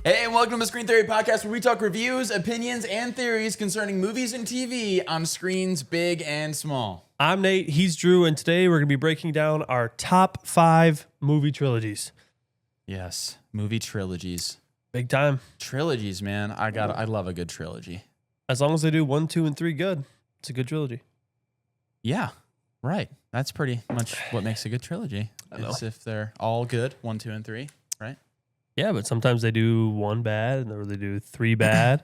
Hey, and welcome to the Screen Theory Podcast, where we talk reviews, opinions, and theories concerning movies and TV on screens big and small. I'm Nate, he's Drew, and today we're going to be breaking down our top 5 movie trilogies. Yes, movie trilogies. Big time. Trilogies, man. I love a good trilogy. As long as they do 1, 2, and 3 good, it's a good trilogy. Yeah, right. That's pretty much what makes a good trilogy. Is if they're all good, 1, 2, and 3, right? Yeah, but sometimes they do 1 bad, or they do 3 bad,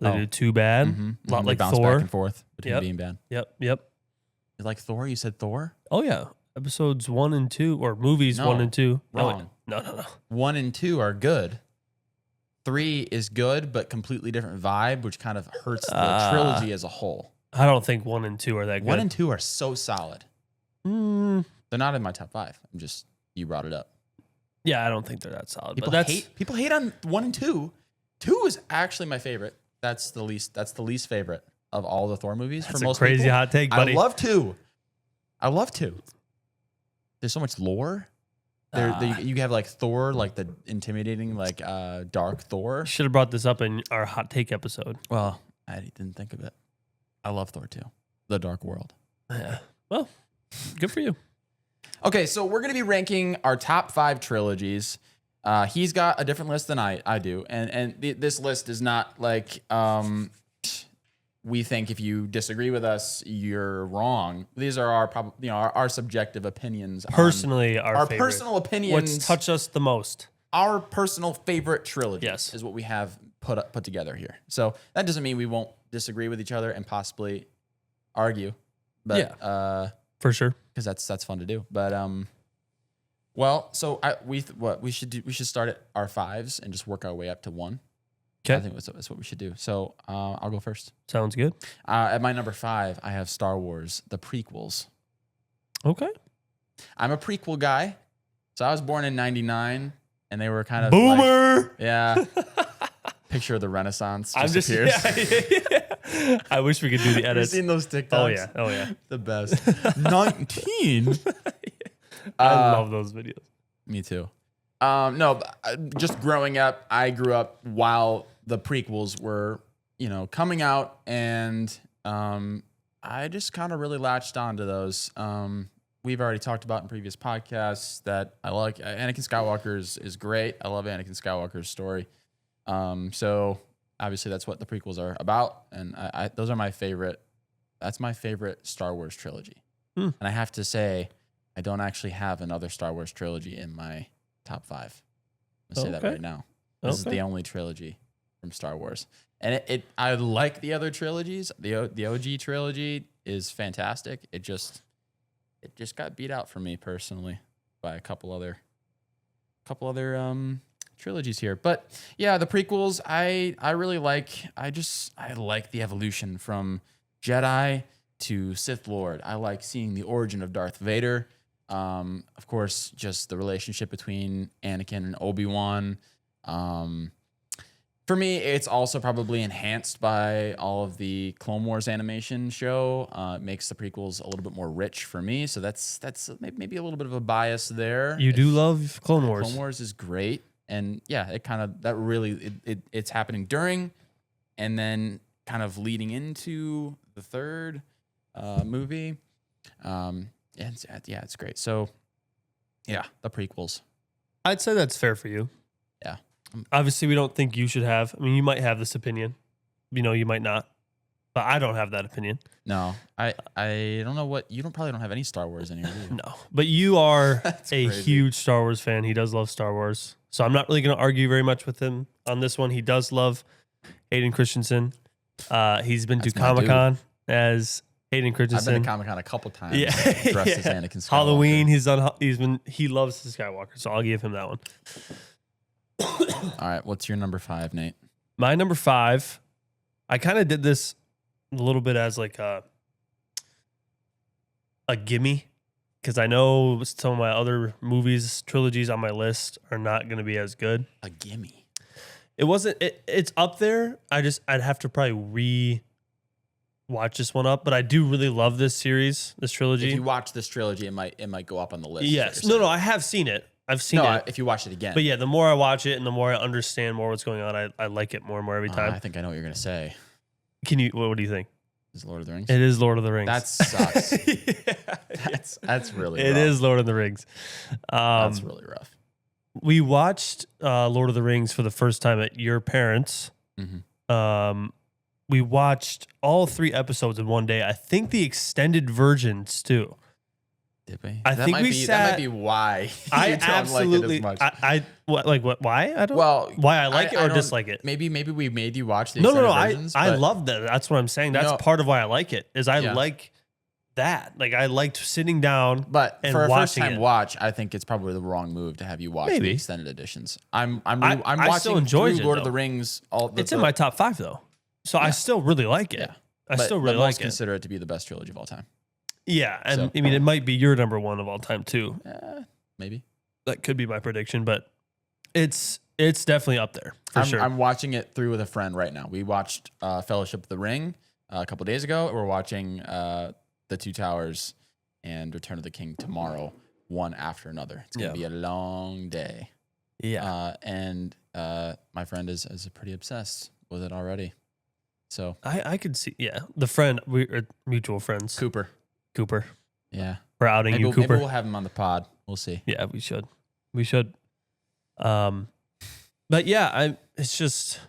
or they do 2 bad. A lot like bounce Thor. back and forth between being bad. Yep. You like Thor? You said Thor? Oh, yeah. Episodes 1 and 2, or movies 1 and 2. Wrong. No. 1 and 2 are good. 3 is good, but completely different vibe, which kind of hurts the trilogy as a whole. I don't think 1 and 2 are that good. 1 and 2 are so solid. They're not in my top 5. You brought it up. Yeah, I don't think they're that solid. People hate on 1 and 2. 2 is actually my favorite. That's the least favorite of all the Thor movies. That's for most a crazy people. hot take, buddy. I love 2. There's so much lore. You have like Thor, like the intimidating, like dark Thor. Should have brought this up in our hot take episode. Well, I didn't think of it. I love Thor 2, The Dark World. Yeah. Well, good for you. Okay, so we're going to be ranking our top 5 trilogies. He's got a different list than I do, and this list is not like we think if you disagree with us, you're wrong. These are our subjective opinions. Personally, our favorite. Personal opinions. What's touched us the most. Our personal favorite trilogy is what we have put together here. So that doesn't mean we won't disagree with each other and possibly argue. But for sure, because that's fun to do. But we should start at our 5s and just work our way up to 1. Okay, I think that's what we should do. So I'll go first. Sounds good. At my number 5, I have Star Wars, the prequels. Okay, I'm a prequel guy, so I was born in '99, and they were kind of boomer. Picture of the Renaissance. I'm just yeah. I wish we could do the edits. Have you seen those TikToks? Oh yeah, the best. 19. I love those videos. Me too. Just growing up, I grew up while the prequels were, coming out, and I just kind of really latched onto those. We've already talked about in previous podcasts that I like Anakin Skywalker is great. I love Anakin Skywalker's story. So obviously that's what the prequels are about, and those are my favorite. That's my favorite Star Wars trilogy. And I have to say, I don't actually have another Star Wars trilogy in my top 5. I'm gonna say that right now. This is the only trilogy from Star Wars, and I like the other trilogies. The OG trilogy is fantastic. It just got beat out for me personally by a couple other trilogies here. But yeah, the prequels I really like. I like the evolution from Jedi to Sith Lord. I like seeing the origin of Darth Vader. Of course, just the relationship between Anakin and Obi-Wan. For me, it's also probably enhanced by all of the Clone Wars animation show. It makes the prequels a little bit more rich for me. So that's maybe a little bit of a bias there. You do love Clone Wars. Clone Wars is great. And yeah, it's happening during and then kind of leading into the third movie. It's great. So yeah, the prequels. I'd say that's fair for you. Yeah. Obviously, we don't think you should have. I mean, you might have this opinion. You might not. But I don't have that opinion. No. I don't know what... You probably don't have any Star Wars in here, do you? No. But you are a crazy. huge Star Wars fan. He does love Star Wars. So I'm not really going to argue very much with him on this one. He does love Hayden Christensen. He's been to Comic-Con as Hayden Christensen. I've been to Comic-Con a couple times. Yeah. Dressed as Anakin Skywalker. Halloween, he loves the Skywalker, so I'll give him that one. All right, what's your number 5, Nate? My number 5, I kind of did this a little bit as like a gimme, because I know some of my other movies, trilogies on my list are not going to be as good. A gimme. It wasn't. It's up there. I'd have to probably watch this one up, but I do really love this series, this trilogy. If you watch this trilogy, it might go up on the list. Yes. No, I have seen it. I've seen No, it. if you watch it again. But yeah, the more I watch it and the more I understand more what's going on, I like it more and more every time. I think I know what you're gonna say. What do you think? Is it Lord of the Rings? It is Lord of the Rings. That sucks. Yeah, That's really It rough. is Lord of the Rings. That's really rough. We watched Lord of the Rings for the first time at your parents'. Mm-hmm. We watched all 3 episodes in one day. I think the extended versions too. Did we? I think we sat. That might be why I you don't absolutely. like it as much. What? Why? I don't. Well, why I like it I or don't- dislike it? Maybe we made you watch the No. extended I versions. I but love that. That's what I'm saying. That's part of why I like it. Is I Yeah. like that. Like I liked sitting down. But and for a first watching time it. watch, I think it's probably the wrong move to have you watch Maybe. the extended editions. I'm I watching still enjoyed through it, Lord of though. the Rings. It's in my top 5 though, so I Yeah. still really like it. Yeah. I still really but like most it. consider it to be the best trilogy of all time. Yeah, and So- I mean it might be your number 1 of all time too. Maybe. That could be my prediction, but it's definitely up there for sure. I'm watching it through with a friend right now. We watched Fellowship of the Ring a couple days ago. We're watching The Two Towers and Return of the King tomorrow, one after another. It's gonna be a long day. Yeah, and my friend is pretty obsessed with it already. So I could see. Yeah, the friend we are mutual friends, Cooper. Yeah. We're outing Maybe, you, Cooper. maybe we'll have him on the pod. We'll see. Yeah, we should. But yeah, it's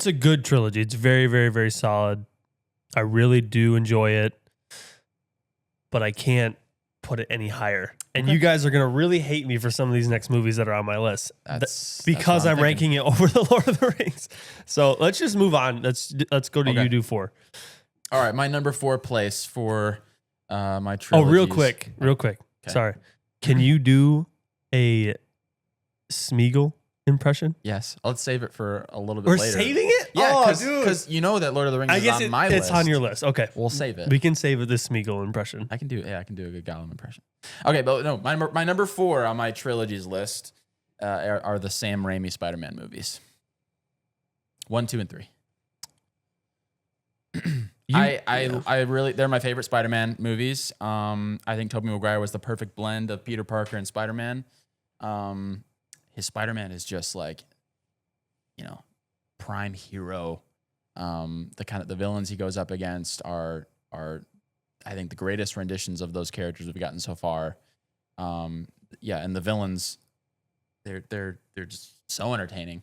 a good trilogy. It's very, very, very solid. I really do enjoy it, but I can't put it any higher. And Okay. you guys are gonna really hate me for some of these next movies that are on my list. That's Because what I'm thinking. ranking it over the Lord of the Rings. So let's just move on. Let's go to Okay. you do 4. All right, my number 4 place for my trilogy. Oh, real quick. Okay. Sorry. Can you do a Smeagol impression? Yes, let's save it for a little bit We're later. saving it? Yeah, Oh, dude. because you know that Lord of the Rings I is guess on my list. it's on your list. Okay. We'll save it. We can save the Smeagol impression. I can do a good Gollum impression. Okay, but no, my number 4 on my trilogies list are the Sam Raimi Spider-Man movies. 1, 2, and 3. I really, they're my favorite Spider-Man movies. I think Tobey Maguire was the perfect blend of Peter Parker and Spider-Man. His Spider-Man is just like, prime hero. The villains he goes up against are I think the greatest renditions of those characters we've gotten so far. And the villains, they're just so entertaining.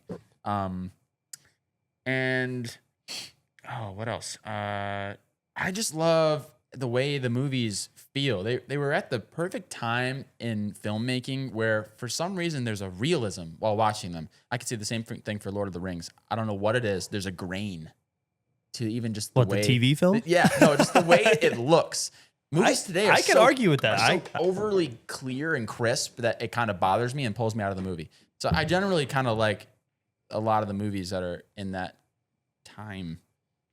What else? I just love the way the movies feel. They were at the perfect time in filmmaking where for some reason there's a realism while watching them. I could say the same thing for Lord of the Rings. I don't know what it is. There's a grain to even just the way the TV film? just the way it looks. Movies today are I can argue with that. are so overly clear and crisp that it kind of bothers me and pulls me out of the movie. So I generally kind of like a lot of the movies that are in that time.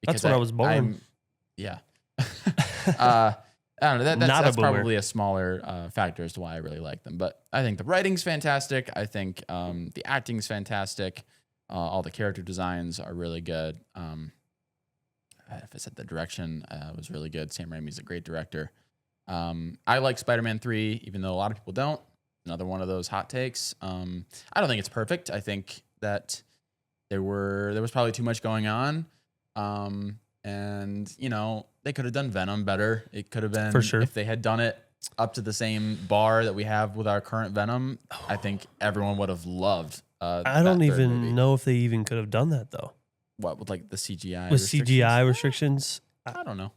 That's when I was born. I don't know. Not a That's boomer. probably a smaller factor as to why I really like them. But I think the writing's fantastic. I think the acting's fantastic. All the character designs are really good. If I said the direction was really good. Sam Raimi's a great director. I like Spider-Man 3, even though a lot of people don't. Another one of those hot takes. I don't think it's perfect. I think that there was probably too much going on. And they could have done Venom better. It could have been, For sure. if they had done it up to the same bar that we have with our current Venom, I think everyone would have loved. I don't even know if they even could have done that though. What, with like the CGI? With restrictions? CGI restrictions, I don't know.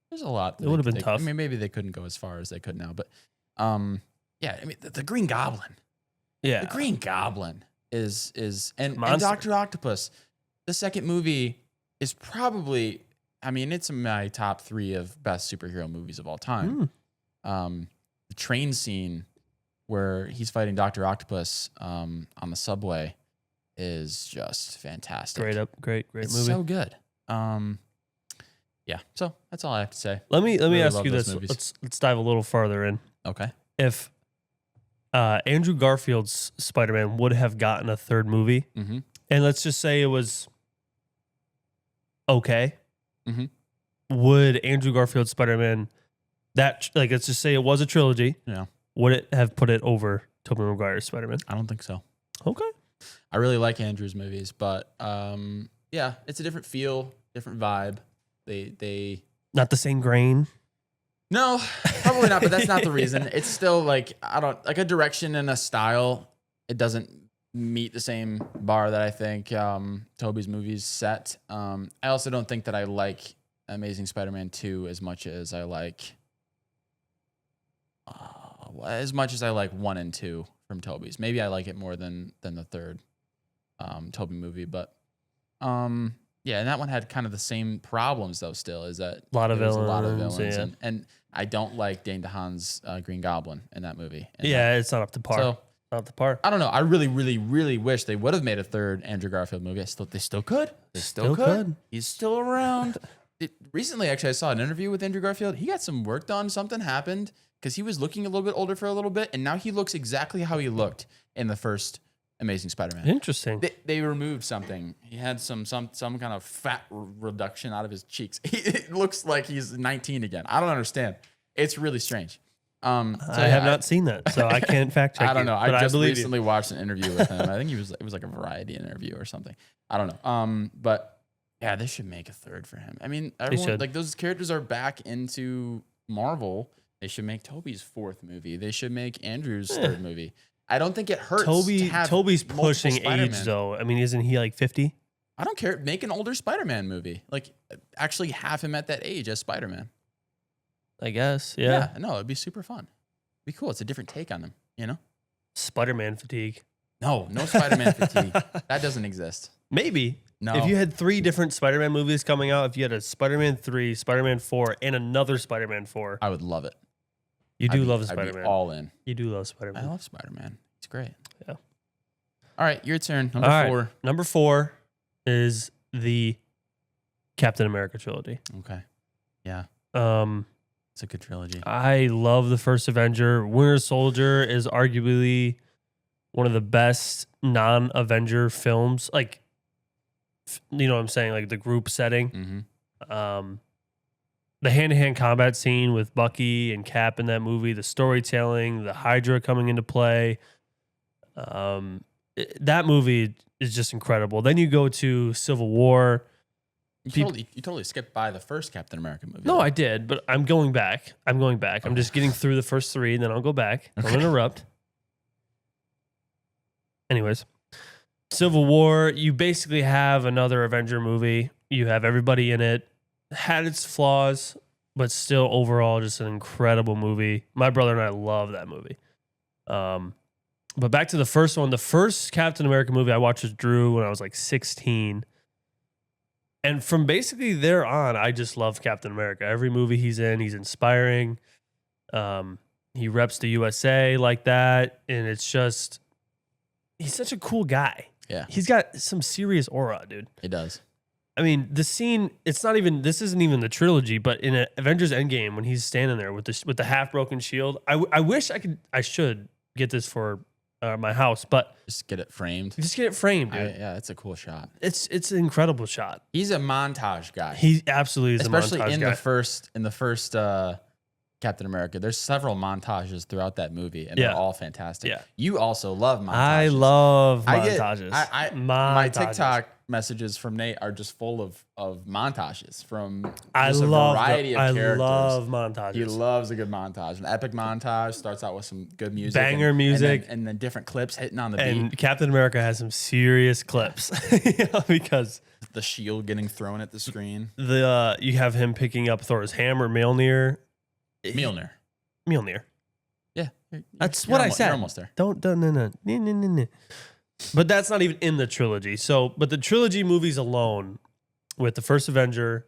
There's a lot. It would have been tough. I mean, maybe they couldn't go as far as they could now, but yeah. I mean, the Green Goblin. yeah. The Green Goblin and Monster. Dr. Octopus. The second movie is probably, I mean, it's in my top 3 of best superhero movies of all time. The train scene where he's fighting Dr. Octopus on the subway is just fantastic. Great It's movie. so good. Yeah. So that's all I have to say. Let me Really ask love you those this. movies. Let's dive a little farther in. Okay. If Andrew Garfield's Spider-Man would have gotten a third movie, Mm-hmm. and let's just say it was okay, Mhm. would Andrew Garfield's Spider-Man let's just say it was a trilogy, Yeah. would it have put it over Tobey Maguire's Spider-Man? I don't think so. Okay. I really like Andrew's movies, but yeah, it's a different feel, different vibe. They Not the same grain. no, probably not, but that's not the reason. It's still like I don't like a direction and a style. It doesn't meet the same bar that I think Tobey's movies set. I also don't think that I like Amazing Spider-Man 2 as much as I like 1 and 2 from Tobey's. Maybe I like it more than the third Tobey movie, but yeah, and that one had kind of the same problems though. Still, is that a lot of there was villains, a lot of villains, yeah. and I don't like Dane DeHaan's Green Goblin in that movie. And Yeah, it's not up to par. So not up to par. I don't know. I really, really, really wish they would have made a third Andrew Garfield movie. They still could. They still could. He's still around. Recently, actually, I saw an interview with Andrew Garfield. He got some work done. Something happened because he was looking a little bit older for a little bit, and now he looks exactly how he looked in the first Amazing Spider-Man. Interesting. They removed something. He had some kind of fat reduction out of his cheeks. It looks like he's 19 again. I don't understand. It's really strange. So I have not seen that, so I can't fact check. I don't know. But I just believe recently watched an interview with him. I think it was like a Variety interview or something. I don't know. But yeah, they should make a third for him. I mean, everyone like those characters are back into Marvel. They should make Tobey's 4th movie. They should make Andrew's 3rd movie. I don't think it hurts. to have Toby's multiple pushing Spider-Man. age though. I mean, isn't he like 50? I don't care. Make an older Spider-Man movie. Like actually have him at that age as Spider-Man. I guess. Yeah. No, it'd be super fun. It'd be cool. It's a different take on him, you know? Spider-Man fatigue. No Spider-Man fatigue. That doesn't exist. Maybe. No. If you had 3 different Spider-Man movies coming out, if you had a Spider-Man 3, Spider-Man 4, and another Spider-Man 4, I would love it. You do love I'd Spider-Man. be all in. You do love Spider-Man. I love Spider-Man. It's great. Yeah. All right, your turn. Number 4. Number 4 is the Captain America trilogy. Okay. Yeah. It's a good trilogy. I love the first Avenger. Winter Soldier is arguably one of the best non-Avenger films. Like, you know what I'm saying? Like the group setting. Mm-hmm. The hand-to-hand combat scene with Bucky and Cap in that movie, the storytelling, the Hydra coming into play. That movie is just incredible. Then you go to Civil War. You totally skipped by the first Captain America movie. No, I did, but I'm going back. Okay. I'm just getting through the first 3, and then I'll go back. Don't interrupt. Anyways, Civil War, you basically have another Avenger movie. You have everybody in it. Had its flaws, but still overall just an incredible movie. My brother and I love that movie. But back to the first one. The first Captain America movie I watched with Drew when I was like 16. And from basically there on, I just love Captain America. Every movie he's in, he's inspiring. He reps the USA like that. And it's just, he's such a cool guy. Yeah. He's got some serious aura, dude. It does. I mean, the scene, this isn't even the trilogy, but in Avengers Endgame, when he's standing there with the half-broken shield, I wish I should get this for my house, but just get it framed. Just get it framed, dude. Yeah, it's a cool shot. It's an incredible shot. He's a montage guy. He absolutely is especially a montage guy. in the first Captain America. There's several montages throughout that movie, and they're all fantastic. Yeah. You also love montages. I love montages. My TikTok messages from Nate are just full of montages from a variety of characters. I love montages. He loves a good montage. An epic montage starts out with some good music. Banger music. And then different clips hitting on the beat. And Captain America has some serious clips. Because the shield getting thrown at the screen. You have him picking up Thor's hammer, Mjolnir. Yeah. That's what I said. You're almost there. No. But that's not even in the trilogy. But the trilogy movies alone, with the first Avenger,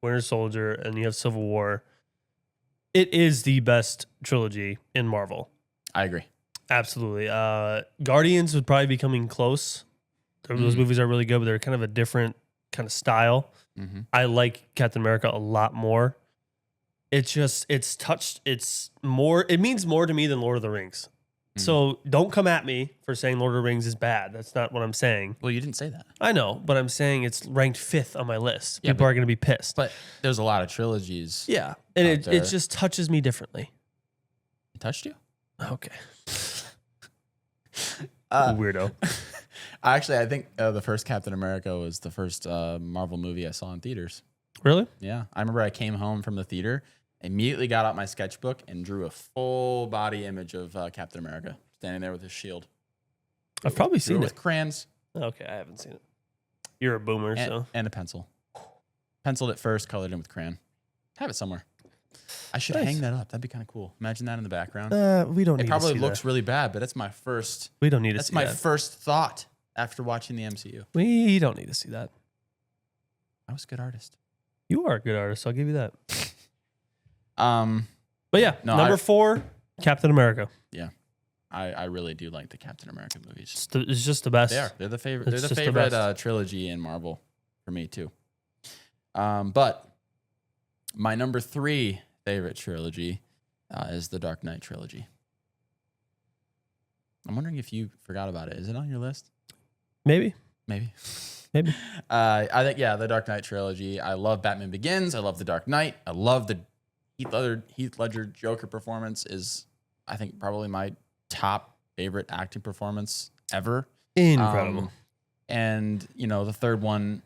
Winter Soldier, and you have Civil War, it is the best trilogy in Marvel. I agree. Absolutely. Guardians would probably be coming close. Those movies are really good, but they're kind of a different kind of style. Mm-hmm. I like Captain America a lot more. It means more to me than Lord of the Rings. So don't come at me for saying Lord of the Rings is bad. That's not what I'm saying. Well, you didn't say that. I know, but I'm saying it's ranked 5th on my list. Yeah, People are going to be pissed. But there's a lot of trilogies. Yeah, and it just touches me differently. It touched you? Okay. Weirdo. Actually, I think the first Captain America was the first Marvel movie I saw in theaters. Really? Yeah. I remember I came home from the theater, immediately got out my sketchbook and drew a full body image of Captain America standing there with his shield. I've probably Drew seen with it. crayons. Okay, I haven't seen it. You're a boomer, so. And a pencil. Penciled it first, colored in with crayon. Have it somewhere. I should hang that up. That'd be kind of cool. Imagine that in the background. We don't need It probably to see looks that. really bad, but it's my first. We don't need to That's see my that. first thought after watching the MCU. We don't need to see that. I was a good artist. You are a good artist. I'll give you that. But yeah, number 4, Captain America. Yeah, I really do like the Captain America movies. It's just the best. They are. They're the favorite. It's They're the just the favorite best. trilogy in Marvel for me too. But my number 3 favorite trilogy is the Dark Knight trilogy. I'm wondering if you forgot about it. Is it on your list? Maybe. Maybe. I think the Dark Knight trilogy. I love Batman Begins. I love the Dark Knight. I love the Heath Ledger Joker performance. Is I think probably my top favorite acting performance ever. Incredible. And the third one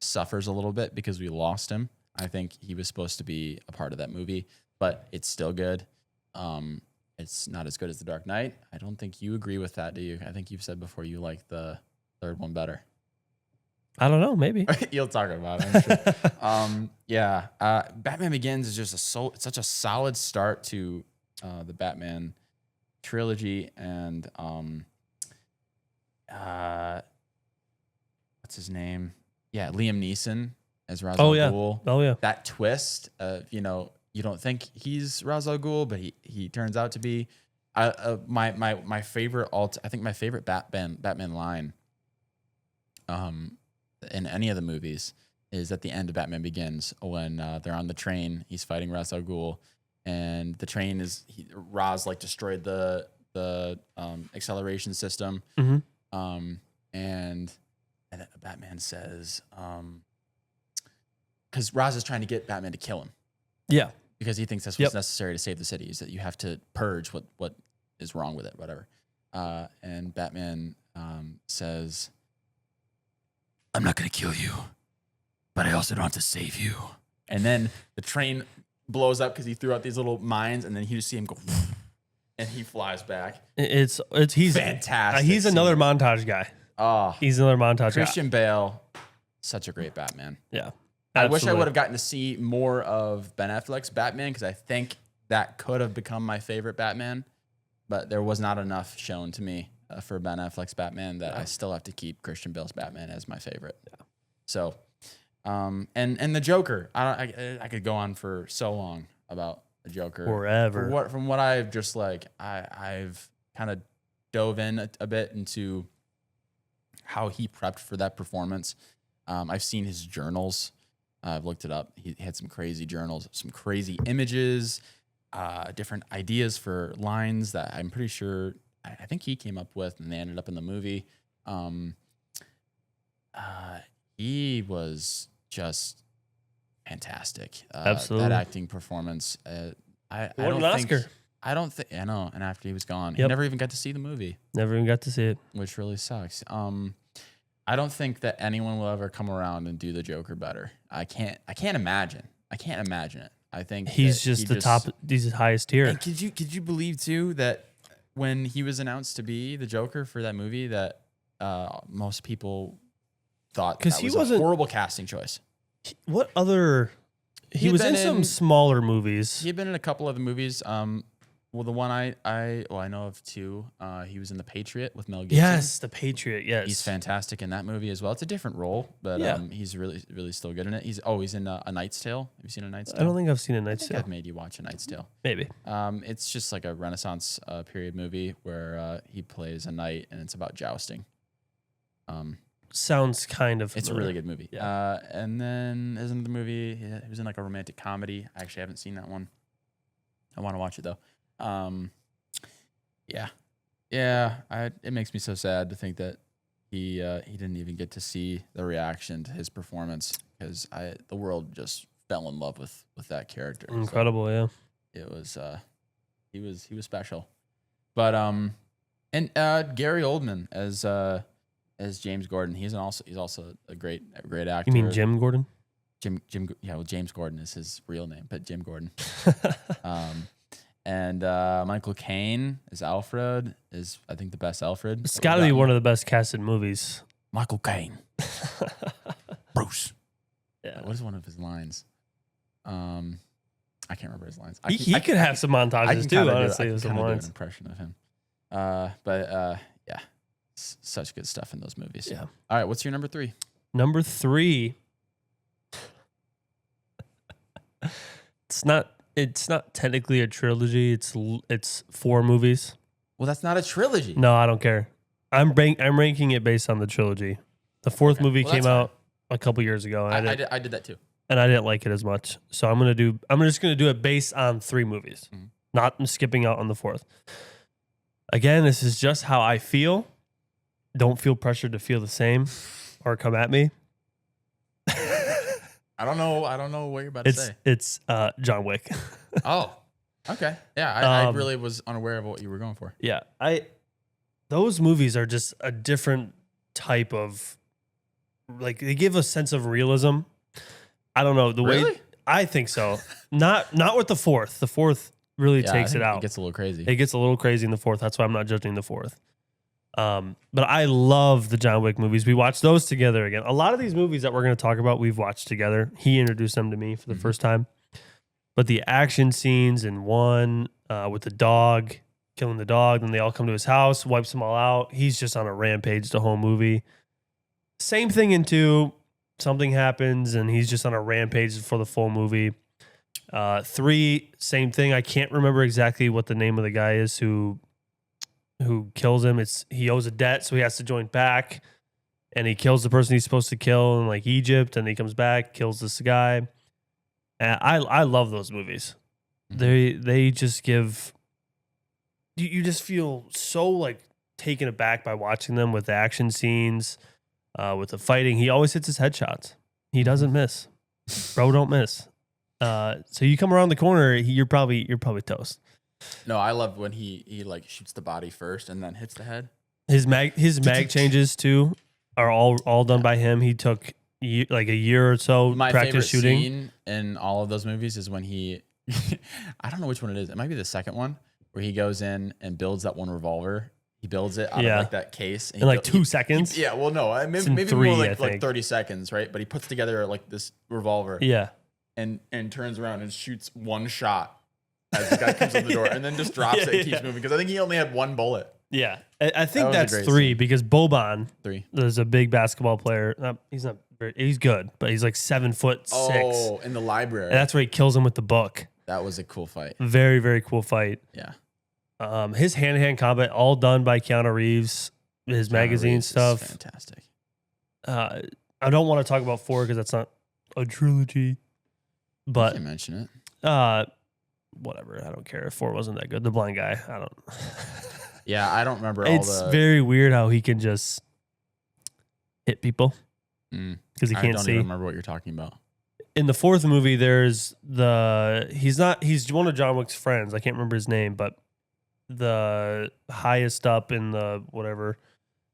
suffers a little bit because we lost him. I think he was supposed to be a part of that movie, but it's still good. It's not as good as the Dark Knight. I don't think you agree with that, do you? I think you've said before you like the third one better. I don't know. Maybe. You'll talk about it, I'm sure. Batman Begins is just such a solid start to the Batman trilogy, and what's his name? Yeah, Liam Neeson as Ra's al Ghul. Oh yeah. That twist of you don't think he's Ra's al Ghul, but he turns out to be. My favorite I think my favorite Batman line in any of the movies is at the end of Batman Begins when they're on the train. He's fighting Ra's al Ghul, and the train Ra's destroyed the acceleration system, and Batman says, because Ra's is trying to get Batman to kill him. Yeah. Because he thinks that's what's necessary to save the city, is that you have to purge what is wrong with it, whatever. And Batman says, I'm not going to kill you, but I also don't have to save you. And then the train blows up because he threw out these little mines, and then you just see him go, and he flies back. He's fantastic. He's another montage guy. Oh, he's another montage Christian Bale, such a great Batman. Yeah. I wish I would have gotten to see more of Ben Affleck's Batman, because I think that could have become my favorite Batman, but there was not enough shown to me for Ben Affleck's Batman that I still have to keep Christian Bale's Batman as my favorite. Yeah. So, and the Joker, I could go on for so long about the Joker. Forever. From what I've just I've kind of dove in a bit into how he prepped for that performance. I've seen his journals. I've looked it up. He had some crazy journals, some crazy images, different ideas for lines that I'm pretty sure I think he came up with, and they ended up in the movie. He was just fantastic. Absolutely. That acting performance. I Won don't an think. Oscar. I don't think. I know. And after he was gone, he Yep. never even got to see the movie, Never even got to see it. which really sucks. I don't think that anyone will ever come around and do the Joker better. I can't imagine. I can't imagine it. I think He's just the top. He's the highest tier. And could you believe too that when he was announced to be the Joker for that movie, that most people thought that he was wasn't- a horrible casting choice. What other? He He'd was been in some in- smaller movies. He had been in a couple other movies. Well, the one I know of two. He was in The Patriot with Mel Gibson. Yes, The Patriot. Yes, He's fantastic in that movie as well. It's a different role, but Yeah. he's really still good in it. He's in A Knight's Tale. Have you seen A Knight's Tale? I don't think I've seen A I Knight's think Tale. I've made you watch A Knight's Tale. Maybe. It's just like a Renaissance period movie where he plays a knight, and it's about jousting. Sounds kind of. It's a familiar. really good movie. Yeah. And then there's another movie. He was in like a romantic comedy. I actually haven't seen that one. I want to watch it though. It makes me so sad to think that he didn't even get to see the reaction to his performance, because the world just fell in love with that character. Incredible. Yeah. So it was he was special. But And Gary Oldman as James Gordon. He's also a great actor. You mean Jim Gordon? Yeah, well, James Gordon is his real name, but Jim Gordon. And Michael Caine as Alfred is, I think, the best Alfred. It's got to be one of the best casted movies. Michael Caine. Bruce. Yeah. What is one of his lines? I can't remember his lines. He could have some montages too, honestly. I With can some do an lines. impression of him. But yeah, such good stuff in those movies. Yeah. All right, what's your number 3? Number 3. It's not technically a trilogy. It's 4 movies. Well, that's not a trilogy. No, I don't care. I'm ranking it based on the trilogy. The 4th movie came out a couple years ago. I did that too. And I didn't like it as much. So I'm just gonna do it based on 3 movies. Mhm. Not skipping out on the 4th. Again, this is just how I feel. Don't feel pressured to feel the same or come at me. I don't know what you're about to say. It's John Wick. Oh, okay. Yeah, I really was unaware of what you were going for. Yeah, those movies are just a different type of, like, they give a sense of realism. I don't know the Really? way. I think so. Not with the 4th. The 4th really takes it out. It gets a little crazy. It gets a little crazy in the 4th. That's why I'm not judging the 4th. But I love the John Wick movies. We watched those together again. A lot of these movies that we're going to talk about, we've watched together. He introduced them to me for the first time. But the action scenes in 1 with the dog, killing the dog, then they all come to his house, wipes them all out. He's just on a rampage the whole movie. Same thing in 2. Something happens and he's just on a rampage for the full movie. 3, same thing. I can't remember exactly what the name of the guy is who kills him. He owes a debt, so he has to join back, and he kills the person he's supposed to kill in like Egypt, and he comes back, kills this guy. And I love those movies. They just give you just feel so like taken aback by watching them with the action scenes, with the fighting. He always hits his headshots. He doesn't miss. Bro, don't miss. So you come around the corner, you're probably toast. No, I love when he like shoots the body first and then hits the head. His mag changes too are all done by him. He took like a year or so My practice favorite shooting. scene in all of those movies is when he I don't know which one it is. It might be the second one where he goes in and builds that one revolver. He builds it out of like that case in like 2 seconds. Yeah, well, no, maybe 3, more I like think. 30 seconds, right? But he puts together like this revolver. Yeah, and turns around and shoots one shot as the guy comes in the door, and then just drops it and keeps moving because I think he only had 1 bullet. yeah. I think That was a that's great 3 scene. because Boban, 3. there's a big basketball player. He's good, but he's like 7'6". Oh, in the library. And that's where he kills him with the book. That was a cool fight. Very, very cool fight. Yeah. His hand-to-hand combat, all done by Keanu Reeves. His magazine Reeves is stuff. fantastic. I don't want to talk about 4 because that's not a trilogy. You But can mention it. whatever. I don't care if 4 wasn't that good. The blind guy. I don't. Yeah, I don't remember It's very weird how he can just hit people because he I can't don't see. even remember what you're talking about. In the 4th movie, he's one of John Wick's friends. I can't remember his name, but the highest up in the whatever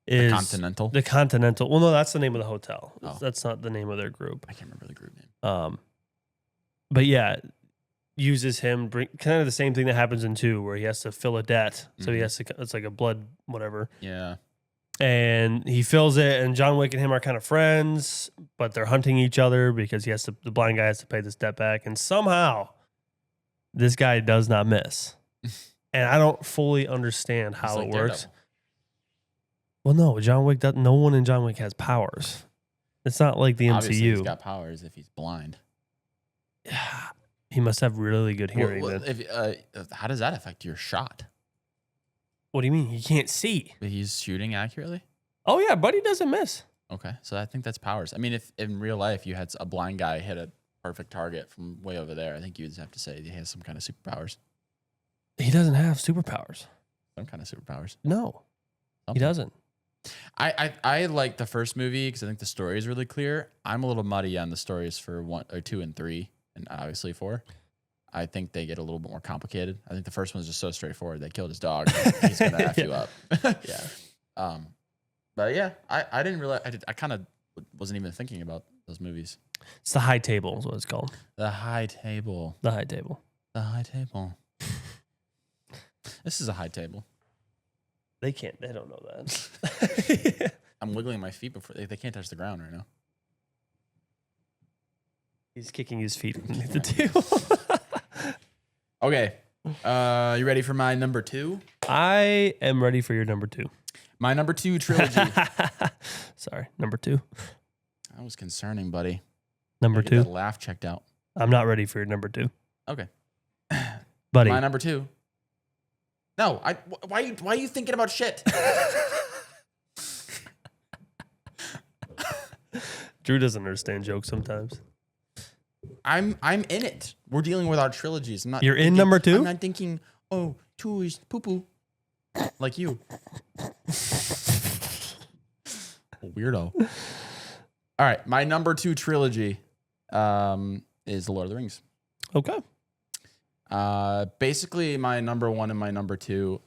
is The Continental. Well, no, that's the name of the hotel. Oh. That's not the name of their group. I can't remember the group name. But yeah, uses him kind of the same thing that happens in 2 where he has to fill a debt. So he has to, it's like a blood whatever. Yeah. And he fills it, and John Wick and him are kind of friends, but they're hunting each other because the blind guy has to pay this debt back. And somehow this guy does not miss. And I don't fully understand how it works. Daredevil. Well, no, John Wick, no one in John Wick has powers. It's not like the Obviously, MCU. he's got powers if he's blind. He must have really good hearing. How does that affect your shot? What do you mean? He can't see. But he's shooting accurately? Oh, yeah, buddy doesn't miss. Okay, so I think that's powers. I mean, if in real life you had a blind guy hit a perfect target from way over there, I think you'd have to say he has some kind of superpowers. He doesn't have superpowers. Some kind of superpowers. No, Something. he doesn't. I like the first movie because I think the story is really clear. I'm a little muddy on the stories for 1 or 2 and 3, and obviously 4. I think they get a little bit more complicated. I think the first one's just so straightforward. They killed his dog. He's gonna F you up. Yeah. But yeah, I didn't realize. I kind of wasn't even thinking about those movies. It's the high table is what it's called. The High Table. The high table. The High Table. This is a high table. They don't know that. I'm wiggling my feet before they can't touch the ground right now. He's kicking his feet underneath the table. Okay. You ready for my number 2? I am ready for your number 2. My number 2 trilogy. Sorry, number 2. That was concerning, buddy. Number Gotta get 2. that laugh checked out. I'm not ready for your number 2. Okay. Buddy. My number 2. No, why are you thinking about shit? Drew doesn't understand jokes sometimes. I'm in it. We're dealing with our trilogies. I'm not. You're in number 2? I'm not thinking. Oh, 2 is poo poo, like you. Weirdo. All right, my number 2 trilogy is The Lord of the Rings. Okay. Basically, my number 1 and my number 2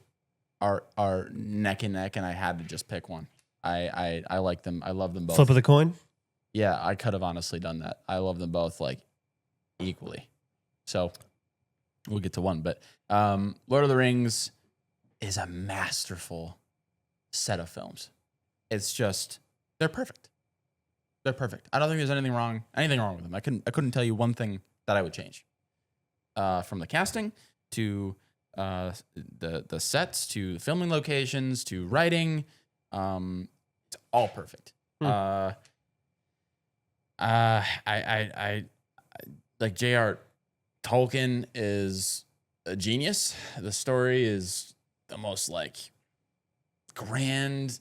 are neck and neck, and I had to just pick one. I like them. I love them both. Flip of the coin? Yeah, I could have honestly done that. I love them both like equally. So we'll get to one, but Lord of the Rings is a masterful set of films. It's just they're perfect. They're perfect. I don't think there's anything wrong with them. I couldn't tell you one thing that I would change. From the casting to the sets to the filming locations to writing, it's all perfect. I like J.R. Tolkien is a genius. The story is the most like grand,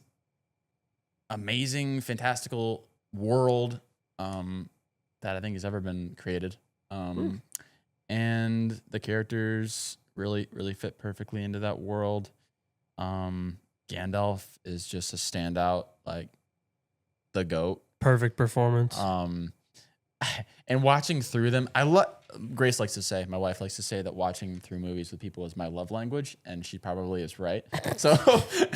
amazing, fantastical world that I think has ever been created. And the characters really, really fit perfectly into that world. Gandalf is just a standout, like the GOAT. Perfect performance. And watching through them, Grace likes to say, my wife likes to say that watching through movies with people is my love language, and she probably is right. So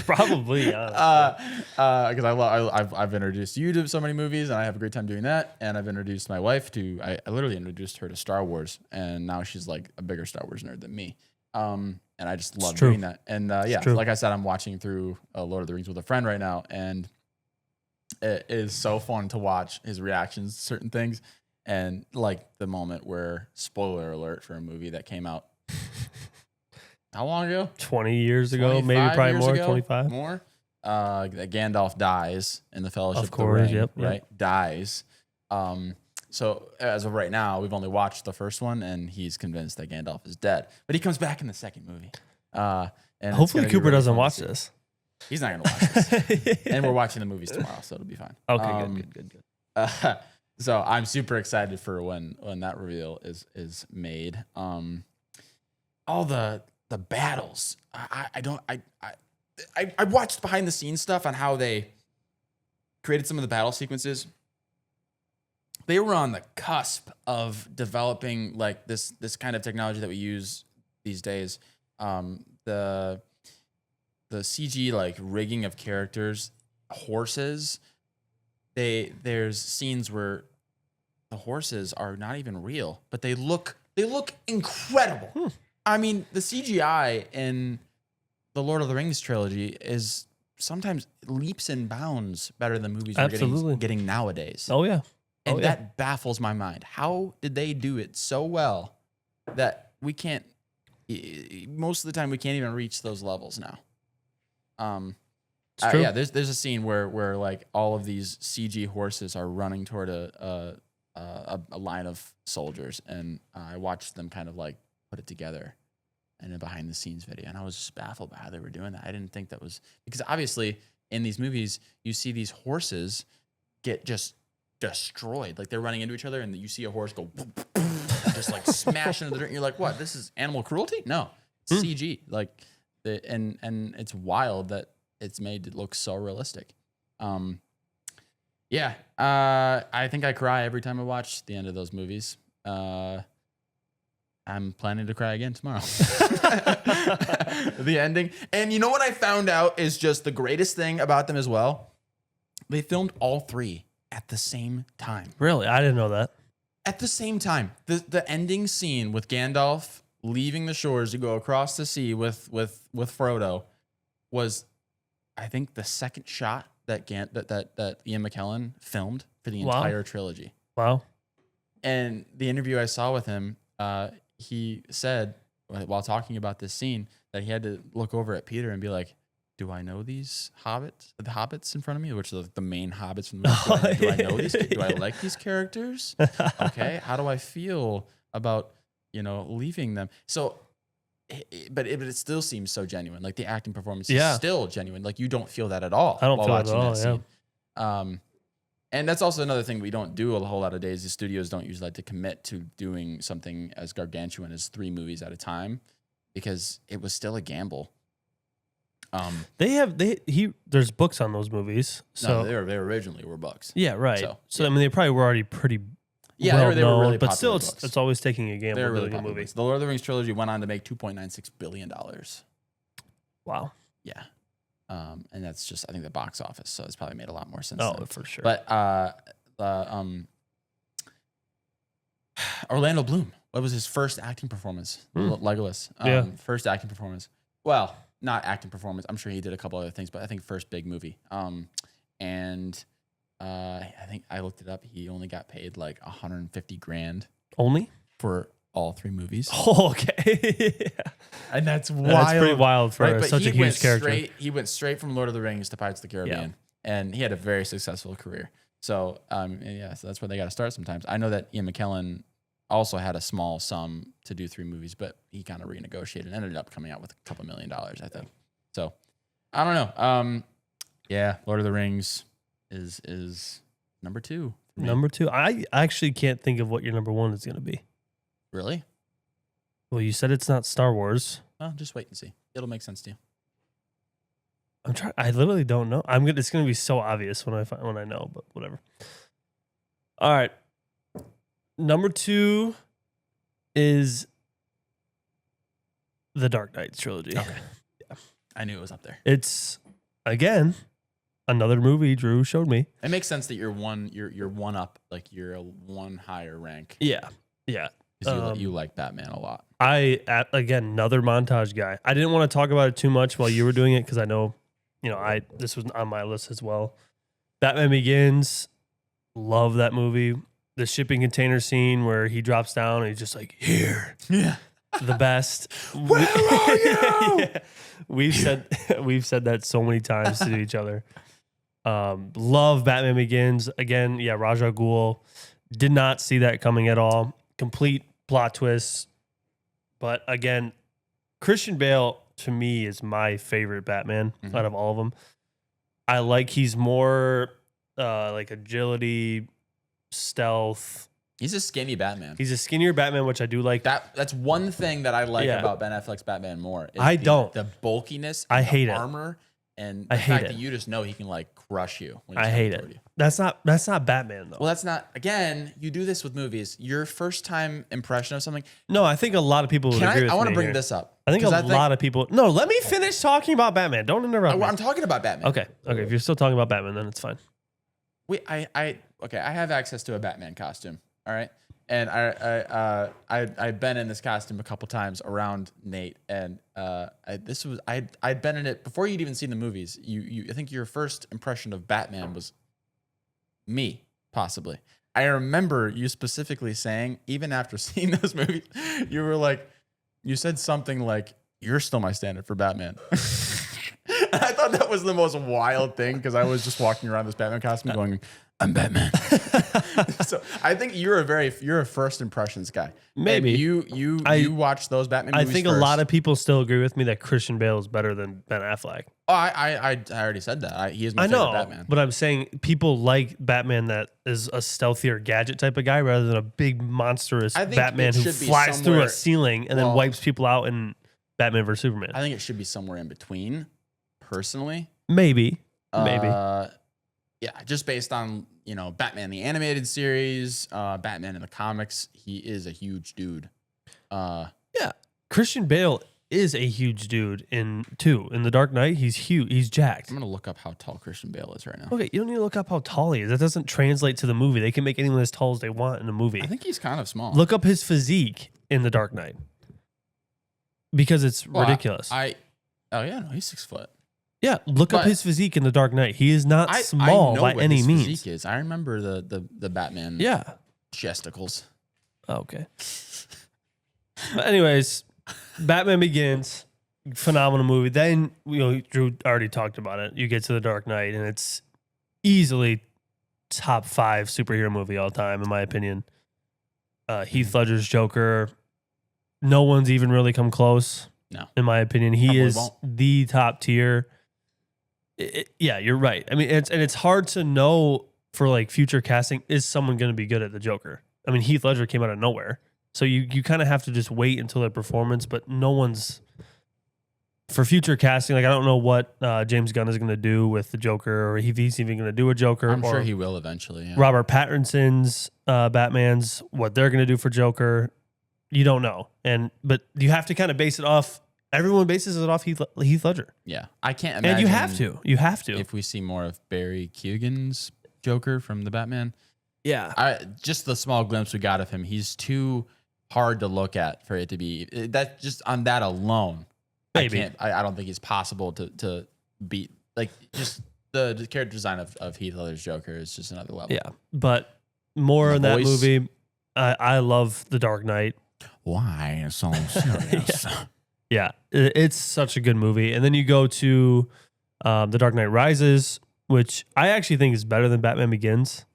probably, because I've introduced you to so many movies, and I have a great time doing that. And I've introduced my wife to, I literally introduced her to Star Wars, and now she's like a bigger Star Wars nerd than me. And I just love doing that. And like I said, I'm watching through Lord of the Rings with a friend right now, and it is so fun to watch his reactions to certain things. And like the moment where, spoiler alert for a movie that came out how long ago? 20 years ago, maybe probably more, 25. More. That Gandalf dies in the Fellowship of course, the Ring, yep. right? Dies. So as of right now, we've only watched the first one, and he's convinced that Gandalf is dead. But he comes back in the second movie. And hopefully Cooper really doesn't fun watch to see. this. He's not going to watch this. And we're watching the movies tomorrow, so it'll be fine. Okay, good. So I'm super excited for when that reveal is made. All the battles. I watched behind the scenes stuff on how they created some of the battle sequences. They were on the cusp of developing like this kind of technology that we use these days. The CG like rigging of characters, horses. There's scenes where the horses are not even real, but they look incredible. I mean, the CGI in the Lord of the Rings trilogy is sometimes leaps and bounds better than movies we're getting nowadays. Oh yeah. And that baffles my mind. How did they do it so well that we can't, most of the time we can't even reach those levels now? Yeah, there's a scene where like all of these CG horses are running toward a line of soldiers, and I watched them kind of like put it together in a behind the scenes video, and I was just baffled by how they were doing that. I didn't think that was, because obviously in these movies you see these horses get just destroyed, like they're running into each other, and you see a horse go just like smash into the dirt, and you're like, what? This is animal cruelty? No, it's CG. Like and it's wild that it's made to look so realistic. I think I cry every time I watch the end of those movies. I I'm planning to cry again tomorrow. The ending. And you know what I found out is just the greatest thing about them as well? They filmed all three at the same time. Really? I didn't know that. At the same time. The ending scene with Gandalf leaving the shores to go across the sea with Frodo was, I think, the second shot that Ian McKellen filmed for the entire trilogy. Wow. And the interview I saw with him, he said, while talking about this scene, that he had to look over at Peter and be like, do I know these hobbits, the hobbits in front of me, which are the main hobbits from the movie? Do I know these? Do I like these characters? Okay. How do I feel about, leaving them? So, but it still seems so genuine. Like the acting performance is still genuine. Like you don't feel that at all. I don't feel it at all. Scene. And that's also another thing we don't do a whole lot of days. The studios don't usually like to commit to doing something as gargantuan as 3 movies at a time because it was still a gamble. There's books on those movies. So no, they originally were books. Yeah, right. So I mean, they probably were already pretty they were really but still, books. it's always taking a gamble. They're really doing a popular movie. books. The Lord of the Rings trilogy went on to make $2.96 billion. Wow. Yeah. And that's just, I think, the box office. So it's probably made a lot more sense. Oh, for sure. But Orlando Bloom, what was his first acting performance? Legolas. First acting performance. Well, not acting performance. I'm sure he did a couple other things, but I think first big movie. And I think I looked it up. He only got paid like $150,000 only for all 3 movies. Oh, okay. And that's wild. That's pretty wild for such a huge character. He went straight from Lord of the Rings to Pirates of the Caribbean, and he had a very successful career. So, so that's where they got to start sometimes. I know that Ian McKellen also had a small sum to do 3 movies, but he kind of renegotiated and ended up coming out with a couple $1 million, I think. So, I don't know. Lord of the Rings is number 2. Number 2. I actually can't think of what your number 1 is going to be. Really? Well, you said it's not Star Wars. Well, just wait and see. It'll make sense to you. I'm trying. I literally don't know. It's going to be so obvious when I know, but whatever. All right. Number 2 is the Dark Knight trilogy. Okay. Yeah. I knew it was up there. It's again another movie Drew showed me. It makes sense that you're one up, like you're a 1 higher rank. Yeah. Because you like Batman a lot. Again, another montage guy. I didn't want to talk about it too much while you were doing it because I know, this was on my list as well. Batman Begins, love that movie. The shipping container scene where he drops down and he's just like, here. Yeah. The best. Where are you? Yeah. We've said that so many times to each other. Love Batman Begins. Again, Ra's al Ghul. Did not see that coming at all. Complete plot twist. But again, Christian Bale to me is my favorite Batman out of all of them. I like he's more like agility, stealth. He's a skinny Batman. He's a skinnier Batman, which I do like. That's one thing that I like about Ben Affleck's Batman more. Is the bulkiness. I hate it. Armor and the fact that you just know he can like crush you. When I hate it. You. That's not Batman though. Well, that's not. Again, you do this with movies. Your first time impression of something. No, I think a lot of people would agree with me. I want to bring this up. I think a lot of people. No, let me finish talking about Batman. Don't interrupt me. I'm talking about Batman. Okay. If you're still talking about Batman, then it's fine. I have access to a Batman costume. All right. And I've been in this costume a couple times around Nate, and I'd been in it before you'd even seen the movies. I think your first impression of Batman was me, possibly. I remember you specifically saying, even after seeing those movies, you said something like, "You're still my standard for Batman." I thought that was the most wild thing because I was just walking around this Batman costume going, I'm Batman. So I think you're a first impressions guy. Maybe you watch those Batman movies. I think first. A lot of people still agree with me that Christian Bale is better than Ben Affleck. Oh, I already said that. He is my favorite Batman. But I'm saying people like Batman that is a stealthier gadget type of guy rather than a big monstrous Batman who flies through a ceiling and then wipes people out in Batman vs Superman. I think it should be somewhere in between. Personally, maybe. Yeah, just based on Batman the animated series, Batman in the comics, he is a huge dude. Yeah. Christian Bale is a huge dude in The Dark Knight. He's huge. He's jacked. I'm gonna look up how tall Christian Bale is right now. Okay, you don't need to look up how tall he is. That doesn't translate to the movie. They can make anyone as tall as they want in a movie. I think he's kind of small. Look up his physique in The Dark Knight because it's ridiculous. Oh yeah, no, he's 6 foot. Yeah, look up his physique in The Dark Knight. He is not small by any his means. Physique is. I remember the Batman. Yeah. Chesticles. Okay. But anyways, Batman Begins, phenomenal movie. Then Drew already talked about it. You get to The Dark Knight, and it's easily top 5 superhero movie all time, in my opinion. Heath Ledger's Joker. No one's even really come close. No, in my opinion, he Probably is won't. the top tier. Yeah, you're right. I mean, it's hard to know for like future casting, is someone going to be good at the Joker? I mean, Heath Ledger came out of nowhere. So you kind of have to just wait until their performance, but no one's for future casting. Like, I don't know what James Gunn is going to do with the Joker, or if he's even going to do a Joker. I'm or sure he will eventually. Yeah. Robert Pattinson's Batman's, what they're going to do for Joker. You don't know. But you have to kind of base it off. Everyone bases it off Heath Ledger. Yeah. I can't imagine. And you have to. You have to. If we see more of Barry Keoghan's Joker from the Batman. Yeah. Just the small glimpse we got of him, he's too hard to look at for it to be. That just on that alone, Maybe. I don't think it's possible to beat. Like, just the character design of Heath Ledger's Joker is just another level. Yeah. But more in that movie. I love The Dark Knight. Why so serious? Yeah, it's such a good movie. And then you go to The Dark Knight Rises, which I actually think is better than Batman Begins.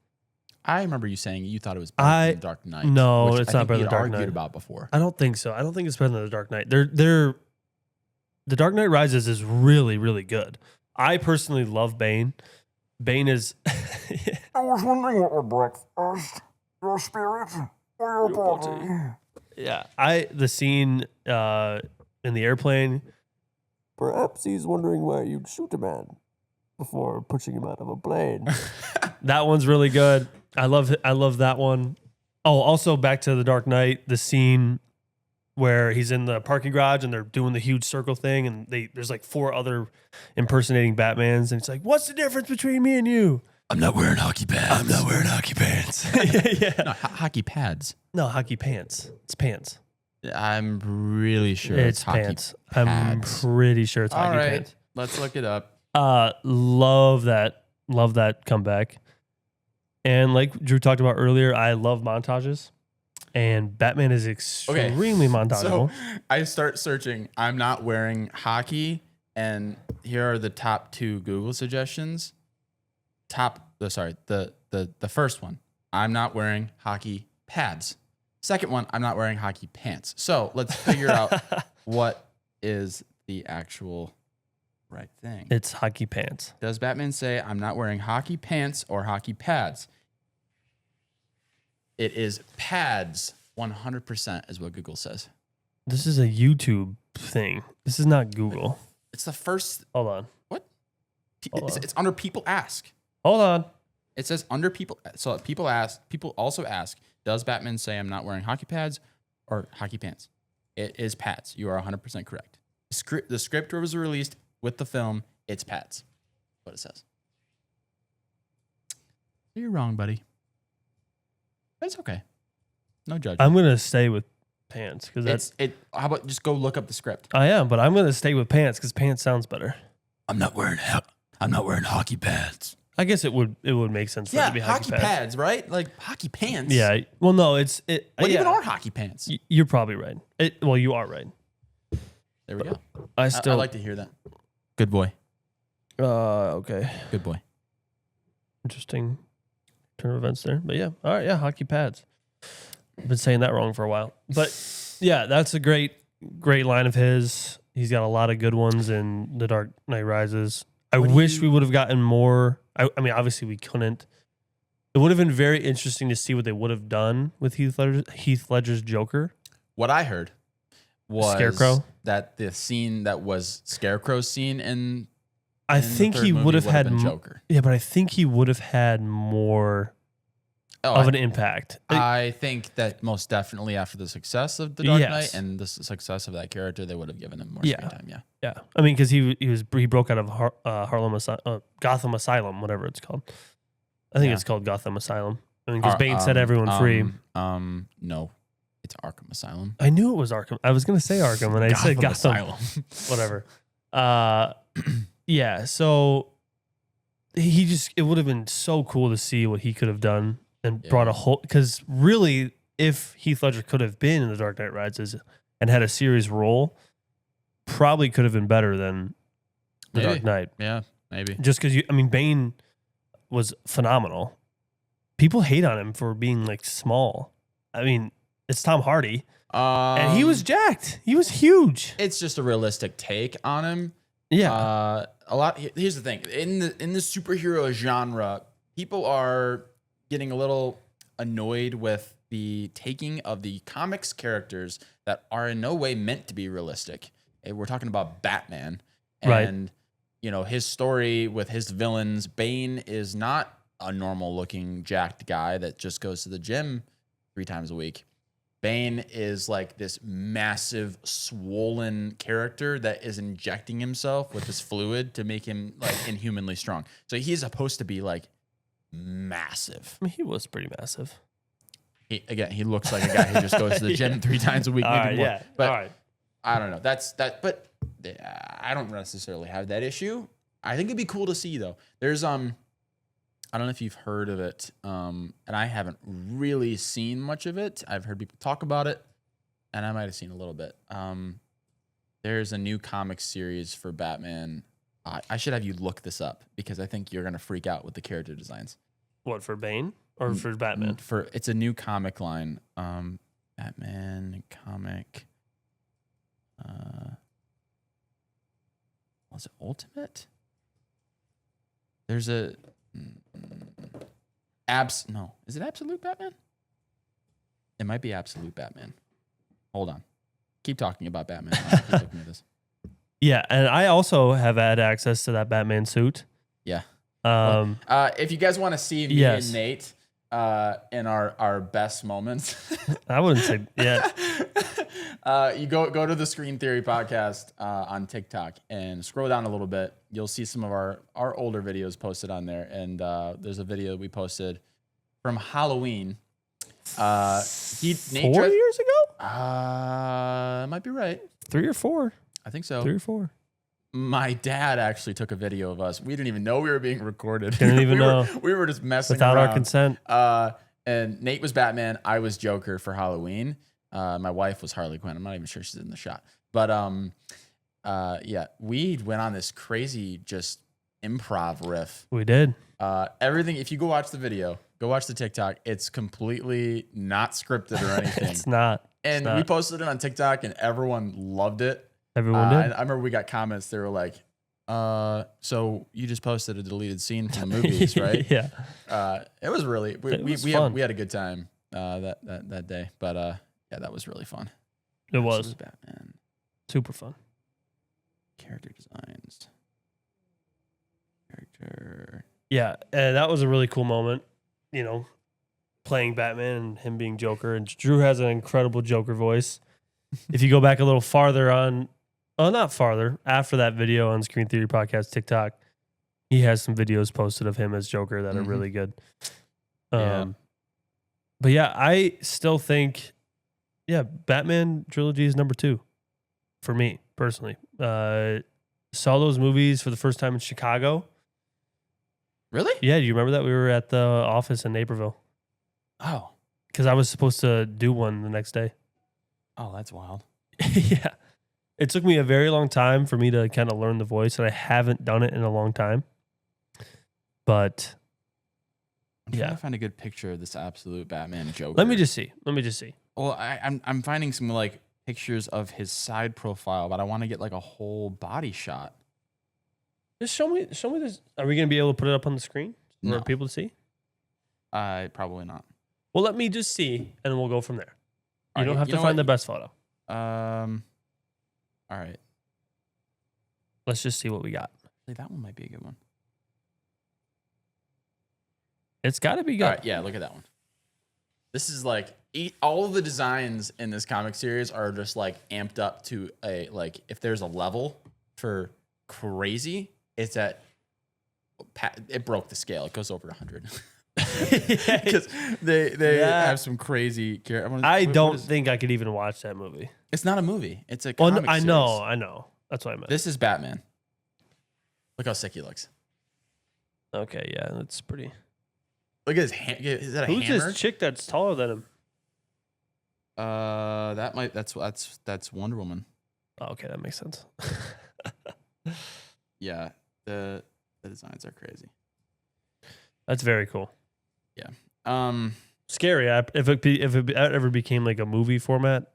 I remember you saying you thought it was better than Dark Knight. No, which it's I not think better we than had Dark Knight. argued about before. I don't think so. I don't think it's better than The Dark Knight. The Dark Knight Rises is really, really good. I personally love Bane. Bane is... I was wondering what would breakfast, your spirit or your body? Yeah, the scene in the airplane. Perhaps he's wondering why you'd shoot a man before pushing him out of a plane. That one's really good. I love that one. Oh, also back to The Dark Knight, the scene where he's in the parking garage and they're doing the huge circle thing, and there's like 4 other impersonating Batmans, and it's like, what's the difference between me and you? I'm not wearing hockey pads. I'm not wearing hockey pants. Yeah. No, hockey pads. No, hockey pants. It's pants. I'm really sure It's hockey pants. pads. I'm pretty sure it's All hockey right, pants. let's look it up. Love that comeback. And like Drew talked about earlier, I love montages. And Batman is extremely montageable. So I start searching. I'm not wearing hockey, and here are the top 2 Google suggestions. The first one. I'm not wearing hockey pads. Second one. I'm not wearing hockey pants. So let's figure out what is the actual right thing. It's hockey pants. Does Batman say I'm not wearing hockey pants or hockey pads? It is pads. 100% is what Google says. This is a YouTube thing. This is not Google. It's the first. Hold on. What? Hold on. It's under people ask. Hold on. It says under people. So people also ask, does Batman say I'm not wearing hockey pads or hockey pants? It is pads. You are 100% correct. The script was released with the film. It's pads. What it says. You're wrong, buddy. But it's okay. No judgment. I'm going to stay with pants because that's How about just go look up the script? I am, but I'm going to stay with pants because pants sounds better. I'm not wearing hockey pads. I guess it would make sense for it to be hockey pads, right? Like hockey pants. Yeah. Well, no, What even are hockey pants? You're probably right. You are right. There we go. I like to hear that. Good boy. Okay. Good boy. Interesting turn of events there. But yeah. All right. Yeah. Hockey pads. I've been saying that wrong for a while. But yeah, that's a great line of his. He's got a lot of good ones in The Dark Knight Rises. I wish we would have gotten more. I mean, obviously we couldn't. It would have been very interesting to see what they would have done with Heath Ledger's Joker. What I heard was Scarecrow? that the scene that was Scarecrow's scene in I think he would have had been Joker. Yeah, but I think he would have had more of an impact. I think that most definitely after the success of The Dark Yes. Knight and the success of that character, they would have given him more screen time. Yeah. Yeah, I mean, because he broke out of Gotham Asylum, whatever it's called. I think Yeah. it's called Gotham Asylum. I mean, because Bane set everyone free. No, it's Arkham Asylum. I knew it was Arkham. I was gonna say Arkham, and I said Gotham. Asylum. Whatever. Yeah. So it would have been so cool to see what he could have done and brought a whole. Because really, if Heath Ledger could have been in The Dark Knight Rises and had a serious role, probably could have been better than The Dark Knight. Yeah, maybe. Just because Bane was phenomenal. People hate on him for being like small. I mean, it's Tom Hardy, and he was jacked. He was huge. It's just a realistic take on him. Yeah. A lot. Here's the thing: in the superhero genre, people are getting a little annoyed with the taking of the comics characters that are in no way meant to be realistic. We're talking about Batman, and his story with his villains. Bane is not a normal looking jacked guy that just goes to the gym 3 times a week. Bane is like this massive swollen character that is injecting himself with this fluid to make him like inhumanly strong. So he's supposed to be like massive. I mean, he was pretty massive. He looks like a guy who just goes to the gym 3 times a week. Maybe more. Yeah. But all right. I don't know. But I don't necessarily have that issue. I think it'd be cool to see though. There's I don't know if you've heard of it, and I haven't really seen much of it. I've heard people talk about it, and I might have seen a little bit. There's a new comic series for Batman. I should have you look this up because I think you're gonna freak out with the character designs. What, for Bane or for Batman? It's a new comic line. Batman comic. Was it Ultimate? There's a is it Absolute Batman? It might be Absolute Batman. Hold on. Keep talking about Batman. I'll keep looking at this. Yeah, and I also have had access to that Batman suit. Yeah. If you guys want to see me and Nate in our best moments, I wouldn't say you go to the Screen Theory podcast on TikTok and scroll down a little bit. You'll see some of our older videos posted on there, and there's a video we posted from Halloween. 4 years ago? Might be right. 3 or 4. I think so. 3 or 4. My dad actually took a video of us. We didn't even know we were being recorded. Didn't even know. We were just messing without around. our consent. And Nate was Batman. I was Joker for Halloween. My wife was Harley Quinn. I'm not even sure she's in the shot. But we went on this crazy just improv riff. We did. Everything. If you go watch the video, go watch the TikTok. It's completely not scripted or anything. It's not. And we posted it on TikTok, and everyone loved it. Everyone did. And I remember we got comments. They were like, so you just posted a deleted scene from the movies, right? Yeah. It was really, we had a good time that day. But yeah, that was really fun. It was. Batman. Super fun. Character designs. Yeah, and that was a really cool moment, playing Batman and him being Joker. And Drew has an incredible Joker voice. If you go back a little farther not farther, after that video on Screen Theory Podcast TikTok, he has some videos posted of him as Joker that are really good. But yeah, I still think, Batman Trilogy is number 2 for me, personally. Saw those movies for the first time in Chicago. Really? Yeah, do you remember that? We were at the office in Naperville. Oh. Because I was supposed to do one the next day. Oh, that's wild. Yeah. It took me a very long time for me to kind of learn the voice, and I haven't done it in a long time. But I'm trying to find a good picture of this absolute Batman Joker. Let me just see. Well, I'm finding some like pictures of his side profile, but I want to get like a whole body shot. Just show me this. Are we going to be able to put it up on the screen for people to see? Probably not. Well, let me just see, and we'll go from there. You don't have to find the best photo. All right. Let's just see what we got. That one might be a good one. It's got to be good. All right, yeah, look at that one. This is like all of the designs in this comic series are just like amped up to a like if there's a level for crazy, it's at it broke the scale. It goes over 100 because they have some crazy. I don't think I could even watch that movie. It's not a movie. It's a comic I series. know. That's what I meant. This is Batman. Look how sick he looks. Okay, yeah, that's pretty. Look at his hand. Is that a Who's hammer? this chick that's taller than him? That's Wonder Woman. Oh, okay, that makes sense. Yeah, the designs are crazy. That's very cool. Yeah. Scary. If it ever became like a movie format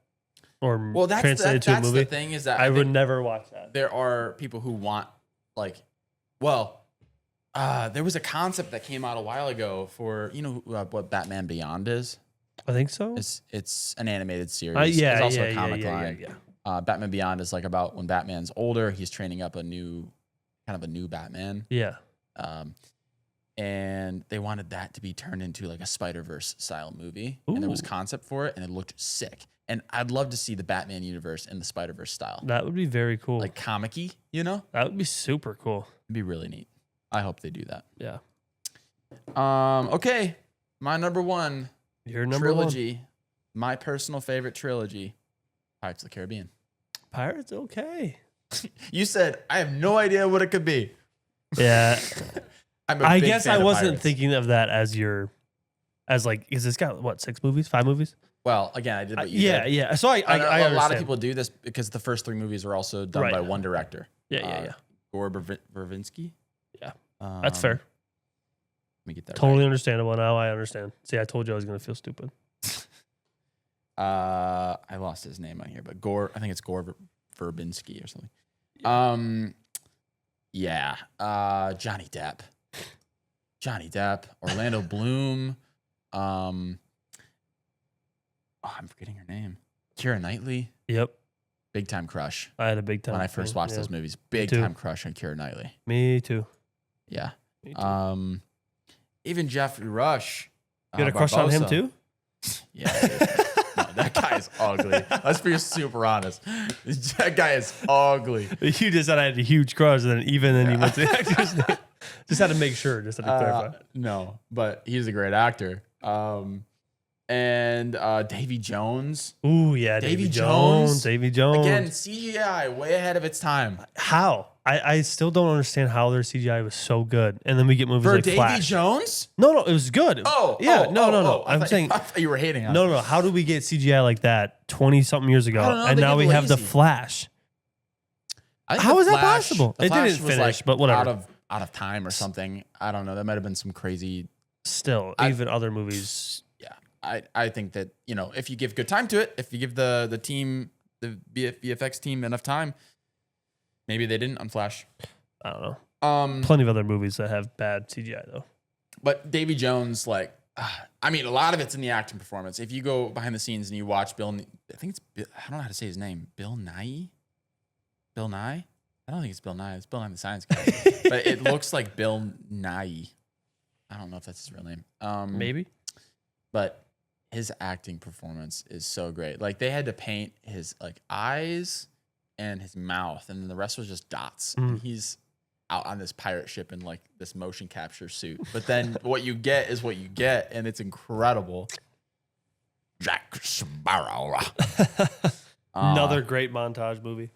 or translated to a movie, the thing is that I would never watch that. There are people who want there was a concept that came out a while ago for what Batman Beyond is. I think so. It's an animated series. Yeah, it's also a comic line. Yeah. Batman Beyond is like about when Batman's older, he's training up a new Batman. Yeah. And they wanted that to be turned into like a Spider-Verse style movie. Ooh. And there was concept for it, and it looked sick. And I'd love to see the Batman universe in the Spider-Verse style. That would be very cool. Like comic-y, That would be super cool. It'd be really neat. I hope they do that. Yeah. Okay. My number one Your number trilogy, one. My personal favorite trilogy, Pirates of the Caribbean. Pirates, okay. You said, I have no idea what it could be. Yeah. I guess I wasn't Pirates. thinking of that as is this got what, 6 movies, 5 movies? Well, again, I did what you did. Yeah. So I a lot of people do this because the first 3 movies were also done by one director. Yeah. Gore Verbinski. Yeah. That's fair. Let me get that totally understandable. Now I understand. See, I told you I was going to feel stupid. I lost his name on here, but I think it's Gore Verbinski or something. Yeah. Johnny Depp, Orlando Bloom. I'm forgetting her name. Keira Knightley. Yep. Big time crush. I had a big time when I first watched those movies. Big time crush on Keira Knightley. Me too. Yeah. Me too. Even Jeffrey Rush. You had a crush on him too? Yeah. No, that guy is ugly. Let's be super honest. That guy is ugly. You just said I had a huge crush, and then you went to the actor's name. Just had to make sure. Just had to clarify. No, but he's a great actor. And Davy Jones. Ooh, yeah, Davy Jones. Davy Jones. Again, CGI way ahead of its time. How? I still don't understand how their CGI was so good. And then we get movies like Davy Flash. Davy Jones? No, it was good. No. I'm saying I thought you were hating on it. No. How did we get CGI like that 20-something years ago? And now we have the Flash. How is that possible? It didn't finish, but whatever. Out of time or something. I don't know. That might have been some crazy. Still, even other movies. Yeah, I think that if you give good time to it, if you give the team, the VFX team enough time, maybe they didn't on Flash. I don't know. Plenty of other movies that have bad CGI though. But Davy Jones, a lot of it's in the acting performance. If you go behind the scenes and you watch I don't know how to say his name. Bill Nye. I don't think it's Bill Nye. It's Bill Nye the Science Guy. But it looks like Bill Nye. I don't know if that's his real name. Maybe. But his acting performance is so great. Like they had to paint his eyes and his mouth, and then the rest was just dots. And he's out on this pirate ship in this motion capture suit. But then what you get is what you get, and it's incredible. Jack Sparrow. Another great montage movie.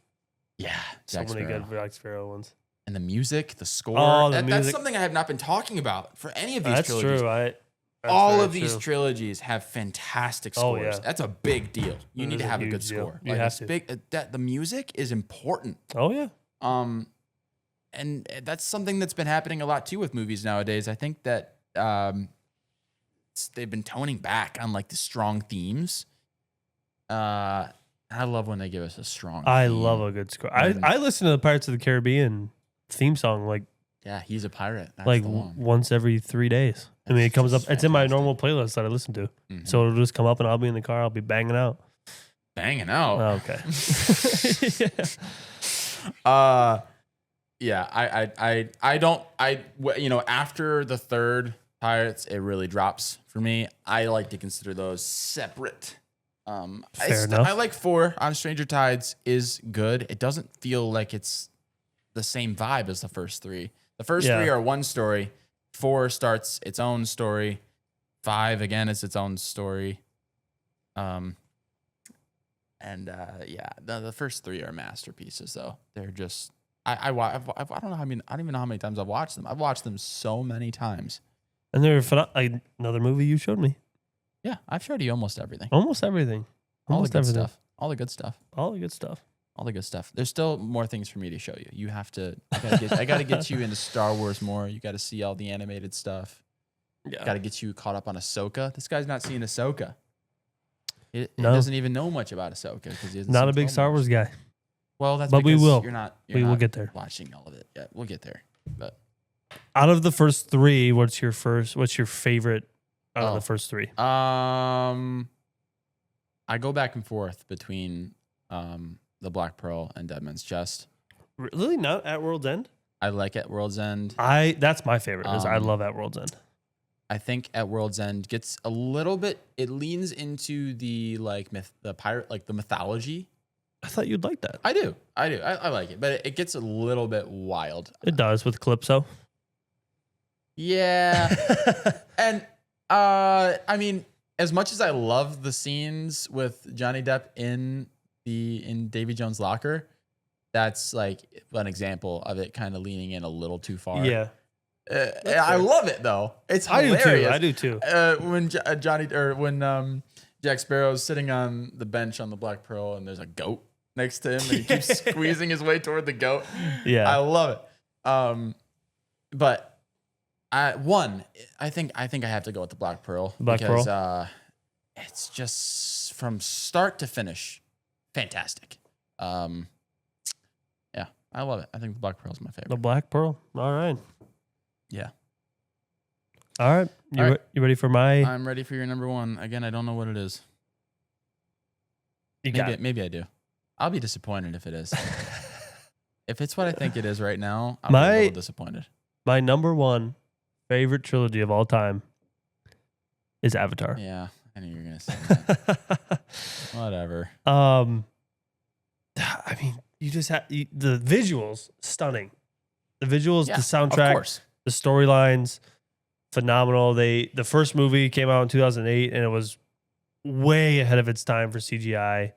Yeah, so many good Jack Sparrow ones. And the music, the score. Oh, that's something I have not been talking about for any of these trilogies. That's true. All of these trilogies have fantastic scores. Oh, yeah. That's a big deal. You need to have a good score. You have to. The music is important. Oh yeah. And that's something that's been happening a lot too with movies nowadays. I think that they've been toning back on the strong themes. I love when they give us a strong I theme. love a good score. I listen to the Pirates of the Caribbean theme song yeah, he's a pirate. That's the one. Once every 3 days. I mean, it comes up. It's in my normal playlist that I listen to. Mm-hmm. So it'll just come up and I'll be in the car. I'll be banging out. Banging out? Oh, okay. Yeah, I don't, after the third Pirates, it really drops for me. I like to consider those separate. Fair enough. I like 4 on Stranger Tides is good. It doesn't feel like it's the same vibe as the first 3. The first 3 are one story. 4 starts its own story. 5 again is its own story. The first 3 are masterpieces though. They're just I don't know. I mean, I don't even know how many times I've watched them. I've watched them so many times. And they're another movie you showed me. Yeah, I've showed you almost everything. Almost everything. All the Almost good everything. stuff. All the good stuff. All the good stuff. All the good stuff. There's still more things for me to show you. You have to. I gotta get you into Star Wars more. You got to see all the animated stuff. Yeah. Got to get you caught up on Ahsoka. This guy's not seen Ahsoka. He No. doesn't even know much about Ahsoka because he hasn't Not seen a big Clone Star Wars guy. Well, that's But we because will. You're not. We will get there. Watching all of it. Yeah, we'll get there. But Out of the first 3, what's your favorite out of the first 3? I go back and forth between the Black Pearl and Dead Man's Chest. Really? Not At World's End? I like At World's End. That's my favorite. I Um, love At World's End. I think At World's End gets a little bit. It leans into the the mythology. I thought you'd like that. I do. I like it, but it gets a little bit wild. It does with Calypso. Yeah, and I mean, as much as I love the scenes with Johnny Depp in Davy Jones' locker, that's like an example of it kind of leaning in a little too far. Yeah. I love it though. It's hilarious. I do too. When when Jack Sparrow's sitting on the bench on the Black Pearl and there's a goat next to him and he keeps squeezing his way toward the goat. Yeah. I love it. But I think I have to go with the Black Pearl because it's just from start to finish fantastic. Yeah, I love it. I think the Black Pearl is my favorite. The Black Pearl. All right. Yeah. All right. You ready for my? I'm ready for your number 1. Again, I don't know what it is. Maybe I do. I'll be disappointed if it is. If it's what I think it is right now, I'm a little disappointed. My number 1 favorite trilogy of all time is Avatar. Yeah, I knew you were gonna say that. Whatever. I mean, you just have the visuals stunning. The visuals, Yeah, the soundtrack, of course. the storylines, phenomenal. The first movie came out in 2008 and it was way ahead of its time for CGI.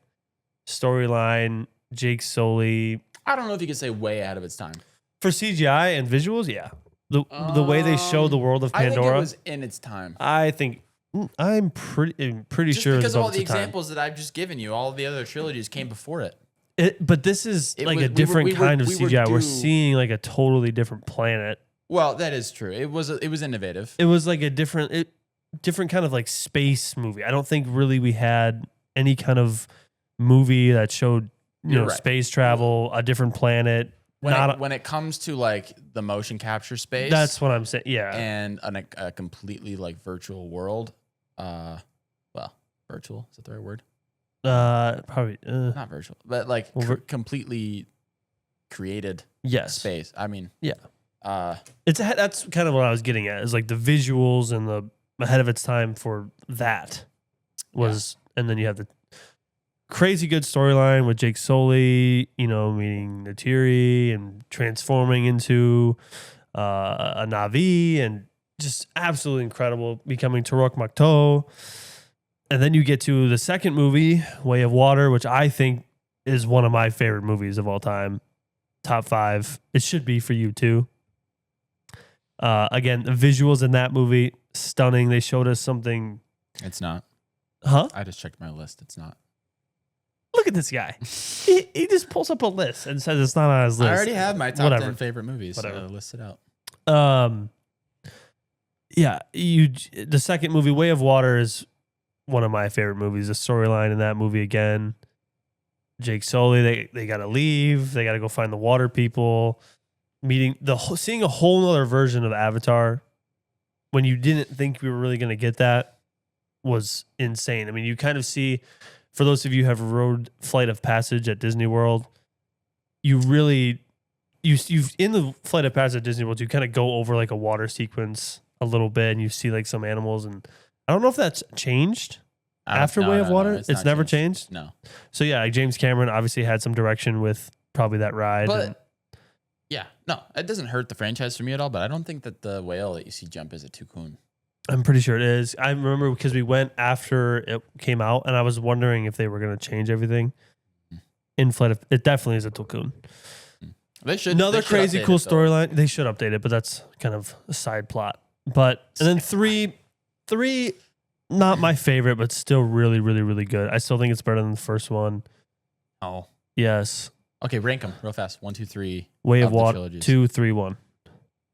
Storyline, Jake Sully. I don't know if you could say way ahead of its time. For CGI and visuals, yeah. The way they show the world of Pandora. I think it was in its time. I think I'm pretty Just sure because it's of all above the its time. examples that I've just given you, all of the other trilogies came before it. But this is It like was- a different kind of we were CGI. We're due- seeing like a totally different planet. Well, that is true. It was innovative. It was like a different kind of like space movie. I don't think really we had any kind of movie that showed You're right. space travel, a different planet. When it comes to like the motion capture space, That's what I'm saying. Yeah. and a completely like virtual world. Well, virtual is that the right word? Probably. Not virtual, but like Well, completely created Yes. space. I mean, Yeah. uh, That's kind of what I was getting at. Is like the visuals and the ahead of its time for that was, and then you have the crazy good storyline with Jake Sully, meeting Natiri and transforming into a Na'vi and just absolutely incredible, becoming Turok Makto. And then you get to the second movie, Way of Water, which I think is one of my favorite movies of all time. Top 5. It should be for you too. Again, the visuals in that movie, stunning. They showed us something. it's not. Huh? I just checked my list. It's not. Look at this guy. he just pulls up a list and says it's not on his list. I already have my top Whatever. 10 favorite movies. Whatever. So list it out. Yeah, the second movie, Way of Water, is one of my favorite movies. The storyline in that movie again. Jake Sully, they gotta leave. They gotta go find the water people. Seeing a whole other version of Avatar when you didn't think we were really gonna get that was insane. I mean, you kind of see, for those of you who have rode Flight of Passage at Disney World, you really, in the Flight of Passage at Disney World, you kind of go over like a water sequence a little bit, and you see like some animals, and I don't know if that's changed after No, Way of no, Water. it's It's not never changed. No. So yeah, like James Cameron obviously had some direction with probably that ride. and- But yeah, no, it doesn't hurt the franchise for me at all. But I don't think that the whale that you see jump is a toucan. I'm pretty sure it is. I remember because we went after it came out, and I was wondering if they were going to change everything. In Flight of, it definitely is a toucan. They should. Another they should crazy update cool it, though. storyline. They should update it, but that's kind of a side plot. But and then three, not my favorite, but still really, really, really good. I still think it's better than the first one. Oh, Yes, okay. Rank them real fast. 1, 2, 3. Way of Of the Water. trilogies. 2, 3, 1.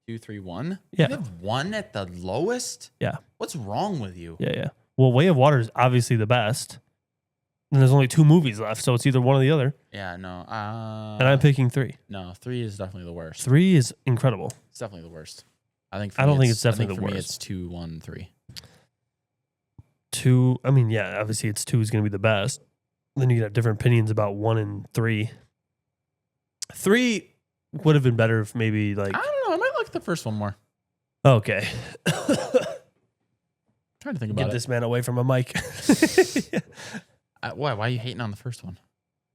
2, 3, 1. Yeah. You have 1 at the lowest. Yeah. What's wrong with you? Yeah. Well, Way of Water is obviously the best. And there's only 2 movies left, so it's either one or the other. Yeah. No. And I'm picking 3. No. 3 is definitely the worst. 3 is incredible. It's definitely the worst. I think. I don't think it's definitely for the me, worst. it's 2, 1, 3. 2. I mean, yeah, obviously it's 2 is going to be the best. Then you could have different opinions about 1 and 3. 3 would have been better if maybe like I don't know. I might like the first one more. okay. Trying to think about Get it. this man away from a mic. Why? Why are you hating on the first one?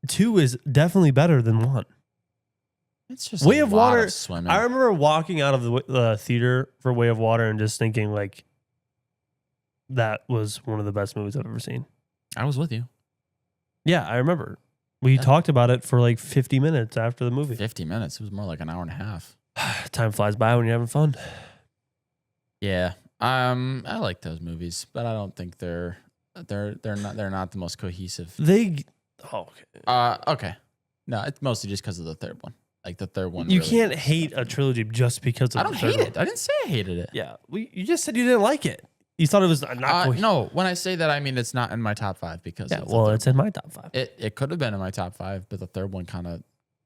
2 is definitely better than 1. It's just Way a of lot Water. swimming. I remember walking out of the theater for Way of Water and just thinking like that was one of the best movies I've ever seen. I was with you. Yeah, I remember. We Yeah. talked about it for like 50 minutes after the movie. 50 minutes. It was more like an hour and a half. Time flies by when you're having fun. Yeah. I like those movies, but I don't think they're not the most cohesive. Okay. Okay. No, it's mostly just because of the third one. Like the third one. You really can't was hate a definitely- trilogy just because of I don't the third hate one. it. I didn't say I hated it. Yeah, you just said you didn't like it. You thought it was not cohesive. No, when I say that, I mean it's not in my top 5 because Yeah, of the well, third it's in my top 5. one. It could have been in my top 5, but the third one kind of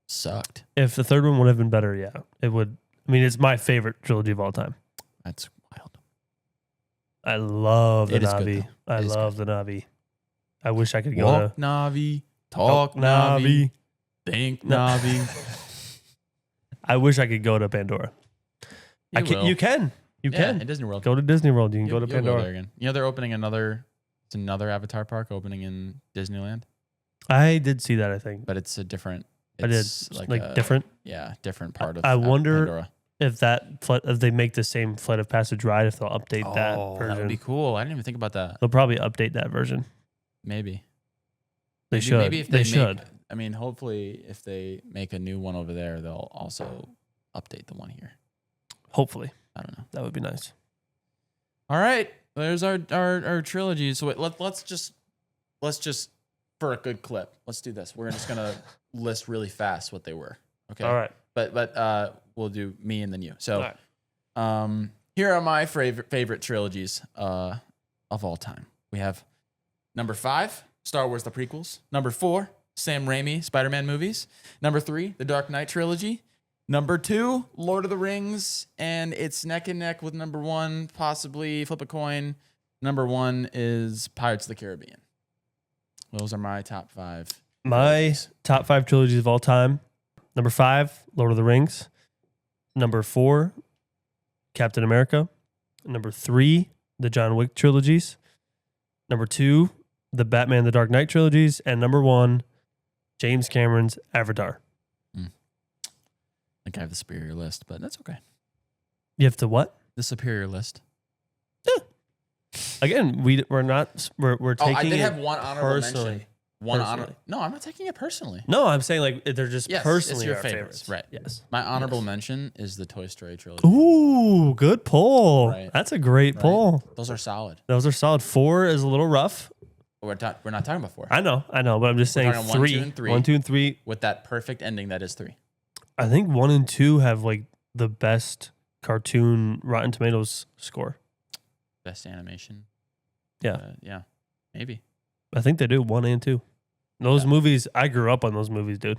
sucked. If the third one would have been better, yeah, it would. I mean, it's my favorite trilogy of all time. That's wild. I love the It is good, Navi. though. I It is love the Navi. I wish I could go Walk to Navi, talk Navi, think No. Navi. I wish I could go to Pandora. You can. You Yeah, can in Disney World. go to Disney World. You can You'll- go to you'll Pandora. there again. You know they're opening another Avatar park opening in Disneyland, I did see that. I think but it's a different. I did It's like a- different. Yeah, different part of. I wonder Pandora. If if they make the same Flight of Passage ride, if they'll update that version. That would be cool. I didn't even think about that. They'll probably update that version. Maybe They should. Maybe if they make- should. I mean, hopefully, if they make a new one over there, they'll also update the one here. Hopefully, I don't know. that would be nice. All right, there's our trilogy. So wait, let's just for a good clip. Let's do this. We're just gonna list really fast what they were. Okay. All right. But we'll do me and then you. So, All right. here are my favorite trilogies of all time. We have number 5, Star Wars the prequels. Number 4, Sam Raimi Spider-Man movies. Number 3, The Dark Knight trilogy. Number 2, Lord of the Rings, and it's neck and neck with number 1, possibly flip a coin. Number 1 is Pirates of the Caribbean. Those are my top 5. My top 5 trilogies of all time. Number 5, Lord of the Rings. Number 4, Captain America. Number 3, the John Wick trilogies. Number 2, the Batman the Dark Knight trilogies. And number 1, James Cameron's Avatar. I think I have the superior list, but that's okay. You have to what? The superior list. Again, we're taking I did it have one honorable personally. mention. One honor. Personally. No, I'm not taking it personally. No, I'm saying like they're just Yes, personally it's your our favorites, right? Yes. My honorable mention is the Toy Story trilogy. Ooh, good pull. Right. That's a great Right. pull. Those are solid. Those are solid. 4 is a little rough. We're not talking about 4. I know, but I'm just saying talking 1, 3. 2, and 3. 1, 2, and 3. With that perfect ending, that is 3. I think 1 and 2 have like the best cartoon Rotten Tomatoes score. Best animation. Yeah. Yeah. Maybe. I think they do 1 and 2. Those movies, I grew up on those movies, dude.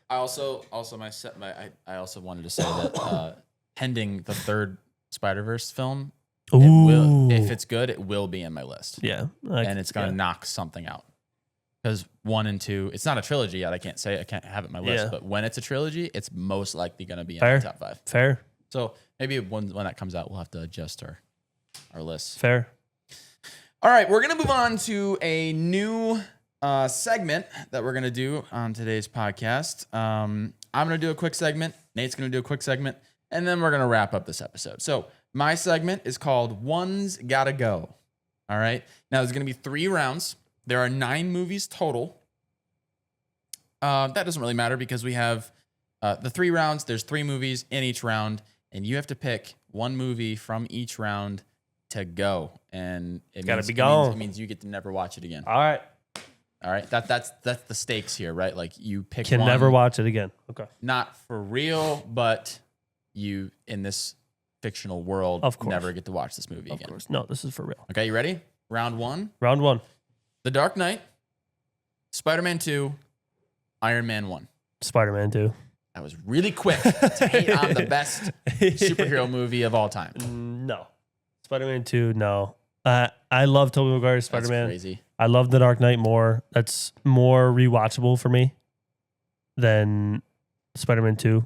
I also I also wanted to say that pending the third Spider-Verse film, Ooh. if it's good, it will be in my list. Yeah. And it's gonna knock something out. Because 1 and 2, it's not a trilogy yet. I can't have it on my list. Yeah. But when it's a trilogy, it's most likely gonna be in Fair. my top 5. Fair. So Maybe when that comes out, we'll have to adjust our lists. Fair. All right, we're gonna move on to a new segment that we're gonna do on today's podcast. I'm gonna do a quick segment. Nate's gonna do a quick segment, and then we're gonna wrap up this episode. So my segment is called "One's Gotta Go." All right. Now there's gonna be 3 rounds. There are 9 movies total. That doesn't really matter because we have the 3 rounds. There's 3 movies in each round, and you have to pick 1 movie from each round to go. And it Gotta means, be gone. It means you get to never watch it again. All right. All right. That's the stakes here, right? Like you pick Can one, never watch it again. Okay. not for real, but you in this fictional world Of course. never get to watch this movie Of again. course. No, this is for real. Okay, you ready? Round 1. Round 1. The Dark Knight, Spider-Man 2, Iron Man 1. Spider-Man 2. That was really quick to hate on the best superhero movie of all time. No. Spider-Man 2, no. I love Tobey Maguire's That's Spider-Man. crazy. I love The Dark Knight more. That's more rewatchable for me than Spider-Man 2.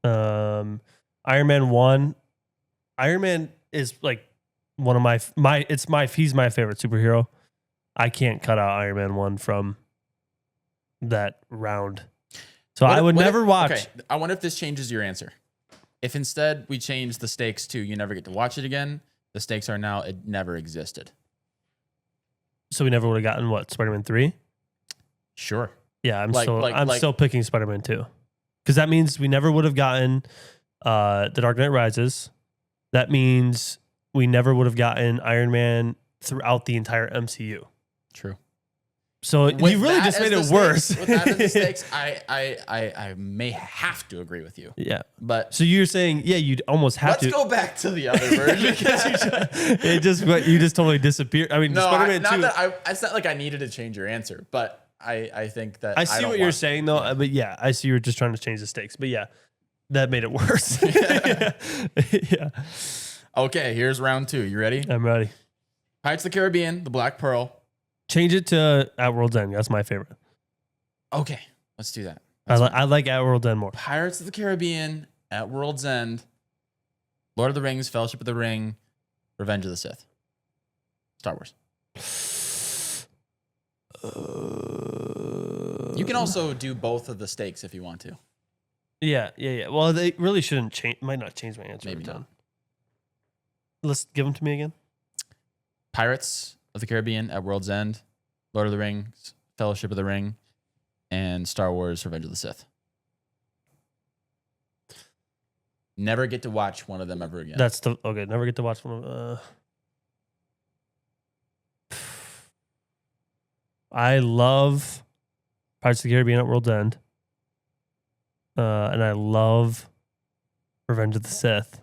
Iron Man 1. Iron Man is like one of he's my favorite superhero. I can't cut out Iron Man 1 from that round. So I would never watch. Okay, I wonder if this changes your answer. If instead we change the stakes to you never get to watch it again, the stakes are now it never existed. So we never would have gotten what, Spider-Man 3? Sure. Yeah, I'm Like- still picking Spider-Man 2. Because that means we never would have gotten The Dark Knight Rises. That means we never would have gotten Iron Man throughout the entire MCU. True. So With you really that just as made the it stakes- worse. With that as the stakes, I may have to agree with you. Yeah. But So you're saying, yeah, you'd almost have let's to. go back to the other version. You just totally disappeared. I mean, No, Spider-Man not 2. that it's not like I needed to change your answer, but I think that I see don't what you're want- saying, though. But yeah, I see you're just trying to change the stakes. But yeah, that made it worse. Yeah. Okay, here's round 2. You ready? I'm ready. Pirates of the Caribbean, The Black Pearl. Change it to At World's End. That's my favorite. Okay, let's do that. I like At World's End more. Pirates of the Caribbean, At World's End, Lord of the Rings, Fellowship of the Ring, Revenge of the Sith. Star Wars. You can also do both of the stakes if you want to. Yeah. Well, they really shouldn't change. Might not change my answer. Maybe every time. not. Let's give them to me again. Pirates of the Caribbean, At World's End, Lord of the Rings, Fellowship of the Ring, and Star Wars, Revenge of the Sith. Never get to watch one of them ever again. That's the okay. Never get to watch one of. I love Pirates of the Caribbean at World's End, and I love Revenge of the Sith.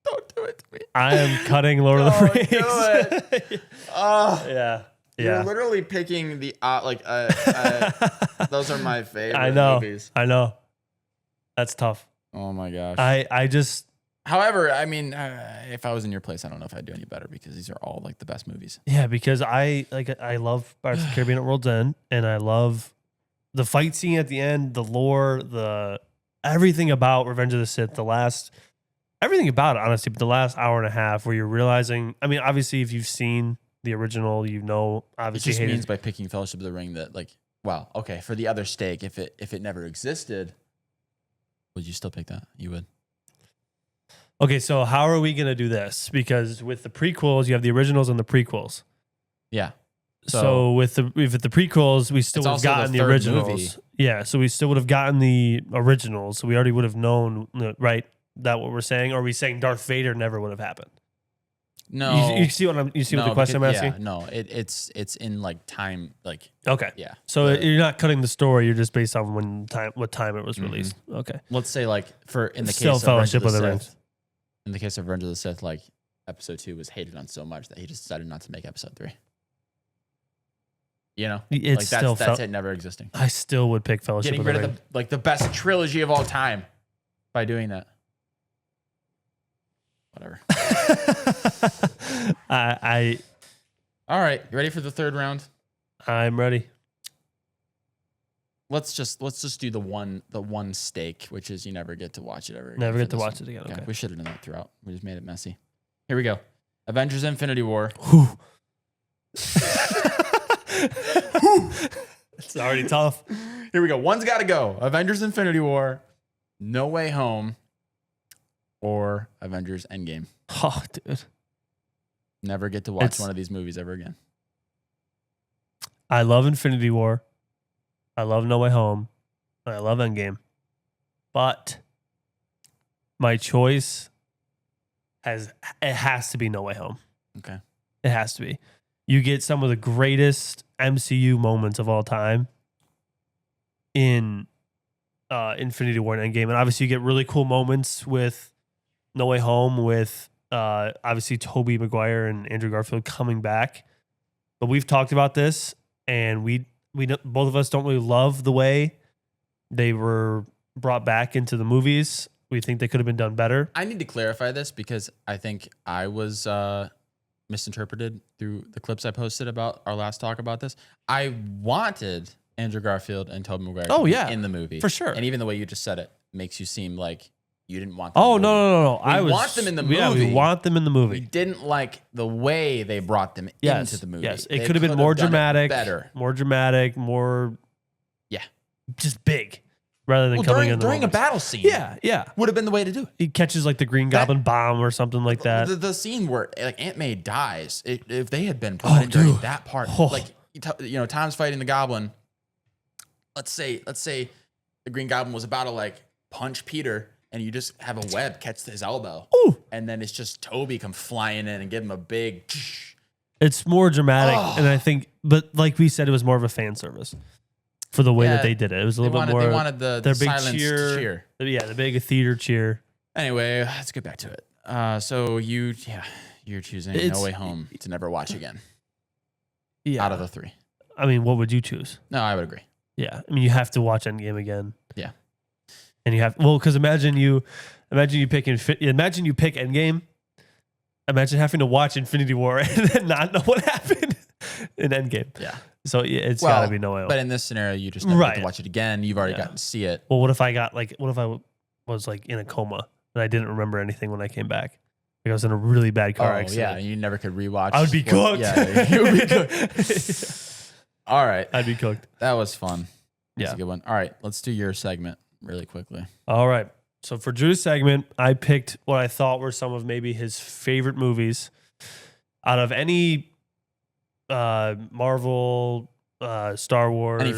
Don't do it to me. I am cutting Lord of the Don't Rings. do it. Oh, Yeah, you're yeah. literally picking the those are my favorite I know. movies. I know. That's tough. Oh my gosh. I just However, I mean, if I was in your place, I don't know if I'd do any better because these are all like the best movies. yeah, because I love Pirates of the Caribbean at World's End, and I love the fight scene at the end, the lore, the everything about Revenge of the Sith, everything about it, honestly, but the last hour and a half where you're realizing, I mean, obviously if you've seen the original, you know, It obviously just hated- means by picking Fellowship of the Ring that like, well, okay, for the other stake, if it never existed, would you still pick that? You would. Okay, so how are we going to do this? Because with the prequels, you have the originals and the prequels. Yeah. So with the prequels, we still It's would have also the gotten the third originals. movie. Yeah, so we still would have gotten the originals. So we already would have known, right? That what we're saying? Or are we saying Darth Vader never would have happened? No. You see what the question I'm asking? Yeah, no, it's in like time, like Okay. yeah. So The- you're not cutting the story. You're just based on what time it was released. Okay. let's say like in the Still case of Fellowship Revenge of of the the Rings. Sith, in the case of Revenge of the Sith, like episode 2 was hated on so much that he just decided not to make episode 3. You know, It's like still that's it never existing. I still would pick Fellowship Getting of the rid Ring. of the best trilogy of all time by doing that. Whatever. I'm All right, you ready for the third round? ready. let's just do the one stake, which is you never get to watch it ever again. Never for get to this watch one. it again. Yeah, Okay. we should have done that throughout. We just made it messy. Here we go. Avengers: Infinity War. Whew. It's already tough. Here we go. One's got to go. Avengers: Infinity War, No Way Home, or Avengers: Endgame. Oh, dude. Never get to watch It's- one of these movies ever again. I love Infinity War. I love No Way Home. And I love Endgame. But my choice has to be No Way Home. Okay. It has to be. You get some of the greatest MCU moments of all time in Infinity War and Endgame. And obviously you get really cool moments with No Way Home with obviously Tobey Maguire and Andrew Garfield coming back. But we've talked about this, and we both of us don't really love the way they were brought back into the movies. We think they could have been done better. I need to clarify this because I think I was misinterpreted through the clips I posted about our last talk about this. I wanted Andrew Garfield and Tobey Maguire to be in the movie. For sure. And even the way you just said it makes you seem like you didn't want them Oh, in the movie. no. We want them in the Yeah, we movie. want them in the We movie. didn't like the way they brought them Yes, into the movie. yes. They It could have been more done it dramatic, better. more Yeah. just big rather than coming in the during a moments. battle scene. Yeah. Would have been the way to do it. He catches like the Green Goblin bomb or something like that. The scene where like Aunt May dies, if they had been brought in during dude. that part, Oh. like Tom's fighting the Goblin. Let's say the Green Goblin was about to like punch Peter, and you just have a web catch his elbow, Ooh. and then it's just Toby come flying in and give him a big. It's more dramatic, Oh. and I think, but like we said, it was more of a fan service for the way that they did it. It was a little bit more. They wanted the their big silence cheer. Yeah, the big theater cheer. Anyway, let's get back to it. So you're choosing No Way Home to never watch again. Yeah. Out of the three. I mean, what would you choose? No, I would agree. Yeah, I mean, you have to watch Endgame again. Yeah. And you have because imagine you pick Endgame. Imagine having to watch Infinity War and then not know what happened in Endgame. Yeah. So it's got to be No Way Home. But in this scenario, you just never get to watch it again. You've already gotten to see it. Well, what if I was like in a coma and I didn't remember anything when I came back? Like I was in a really bad car accident. Yeah, you never could rewatch. I would be cooked. Yeah, you would be cooked. All right. I'd be cooked. That was fun. That's Yeah. a good one. All right, let's do your segment really quickly. All right. So for Drew's segment, I picked what I thought were some of maybe his favorite movies out of any Marvel, Star Wars, Any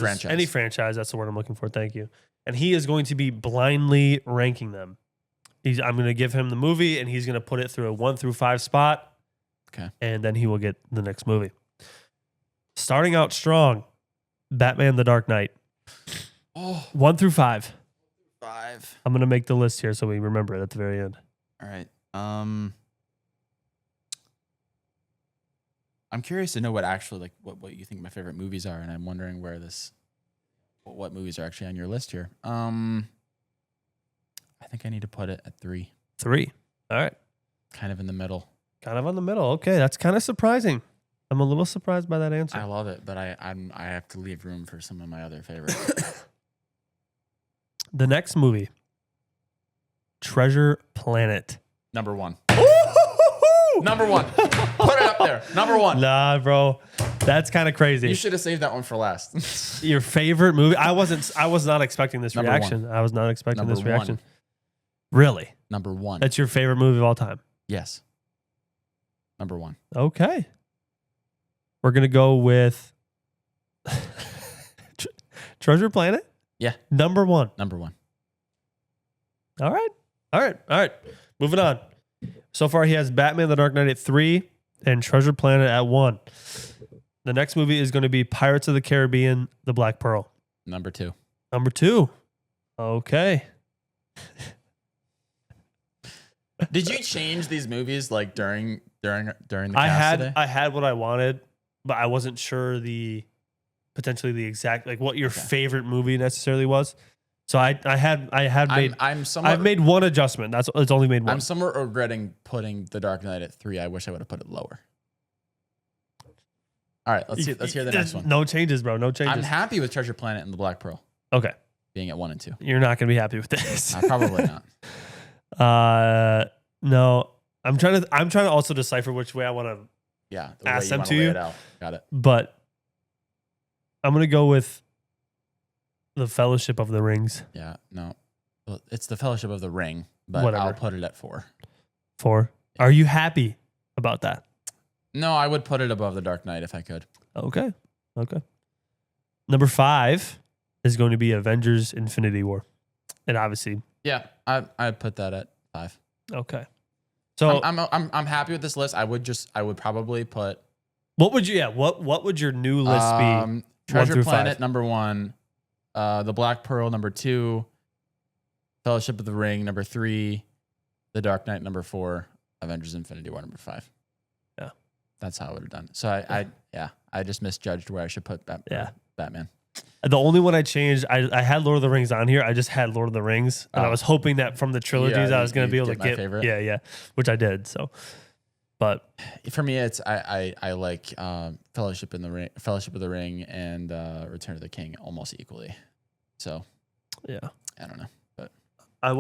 franchise. That's the word I'm looking for. Thank you. And he is going to be blindly ranking them. I'm going to give him the movie, and he's going to put it through a 1 through 5 spot. Okay. And then he will get the next movie. Starting out strong, Batman: The Dark Knight. Oh, 1 through 5. 5. I'm going to make the list here so we remember it at the very end. All right. I'm curious to know what actually what you think my favorite movies are, and I'm wondering what movies are actually on your list here. I think I need to put it at 3. 3. All right. Kind of in the middle. Kind of on the middle. Okay, that's kind of surprising. I'm a little surprised by that answer. I love it, but I have to leave room for some of my other favorites. The next movie, Treasure Planet. Number 1. Number 1. Put it up there. Number 1. Nah, bro, that's kind of crazy. You should have saved that one for last. Your favorite movie? I was not expecting this Number reaction. I was not expecting Number this reaction. 1. Really? Number 1. That's your favorite movie of all time? Yes. Number 1. Okay. We're gonna go with Treasure Planet. Yeah. Number 1. Number 1. All right. Moving on. So far, he has Batman: The Dark Knight at 3 and Treasure Planet at 1. The next movie is going to be Pirates of the Caribbean: The Black Pearl. Number 2. Number 2. Okay. Did you change these movies like during the cast today? I had what I wanted, but I wasn't sure potentially the exact like what your favorite movie necessarily was. So I've made one adjustment. It's only made one. I'm somewhat regretting putting The Dark Knight at 3. I wish I would have put it lower. All right, let's hear the next one. No changes, bro. No changes. I'm happy with Treasure Planet and The Black Pearl. Okay. being at 1 and 2. You're not going to be happy with this. Probably not. No. I'm trying to also decipher which way I want to, Yeah. The Ask way you them wanna to lay you? it out. Got it. but I'm going to go with the Fellowship of the Rings. Yeah. No. Well, it's the Fellowship of the Ring, but Whatever. I'll put it at 4. 4. Are you happy about that? No, I would put it above the Dark Knight if I could. Okay. Number 5 is going to be Avengers Infinity War. And obviously, Yeah, I'd put that at 5. okay. So I'm happy with this list. I would probably put what would you what would your new list be? Treasure 1 through Planet 5. number 1, The Black Pearl number 2, Fellowship of the Ring number 3, The Dark Knight number 4, Avengers Infinity War number 5. Yeah. That's how I would have done it. So I just misjudged where I should put Batman. The only one I changed, I had Lord of the Rings on here. I just had Lord of the Rings, and I was hoping that from the trilogies I was going to be able to my get favorite. Yeah, which I did. So, but For me, it's I like Fellowship of the Ring, and Return of the King almost equally. So yeah, I don't know, but I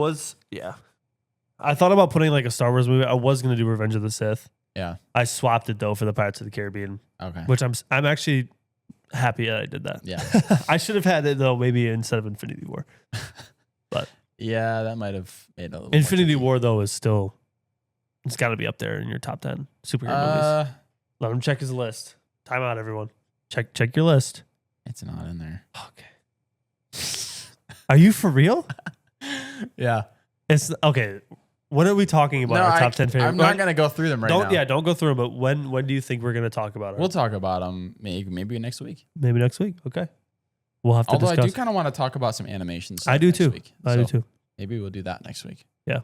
thought about putting like a Star Wars movie. I was going to do Revenge of the Sith. yeah, I swapped it though for the Pirates of the Caribbean, okay, which I'm actually happy that I did that. yeah, I should have had it though, maybe instead of Infinity War. yeah, that might have made it a little. Infinity more War though is still, it's got to be up there in your top 10 superhero movies. Let him check his list. Time out, everyone. Check your list. It's not in there. Okay. Are you for real? Yeah. It's okay. What are we talking about? Our top 10 favorite. I'm not gonna go through them right now. Don't go through them. But when do you think we're gonna talk about it? We'll talk about them maybe next week. Maybe next week. Okay. We'll have to Although discuss. I do kind of want to talk about some animation stuff. I do next too. Week. I do So too. Maybe we'll do that next week. Yeah.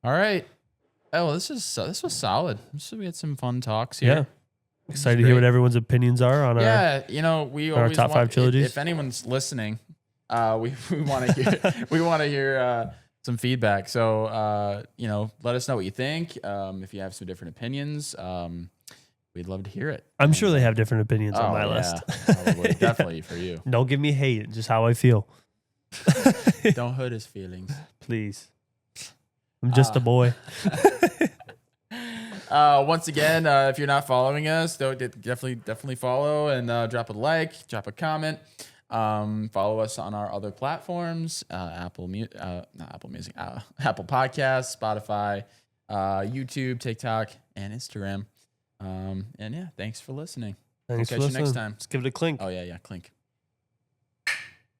All right. Oh, this was solid. We had some fun talks here. Yeah. Excited to hear what everyone's opinions are on our. Yeah, we our always top 5 trilogies. If anyone's listening, we want to hear some feedback. So let us know what you think. If you have some different opinions, we'd love to hear it. I'm sure they have different opinions on my list. Probably, definitely for you. Don't give me hate. Just how I feel. Don't hurt his feelings. Please. I'm just a boy. Once again, if you're not following us, definitely follow and drop a like, drop a comment. Follow us on our other platforms: Apple Podcasts, Spotify, YouTube, TikTok, and Instagram. And yeah, thanks for listening. Thanks We'll for catch you next listening. time. Let's give it a clink. Oh yeah, clink.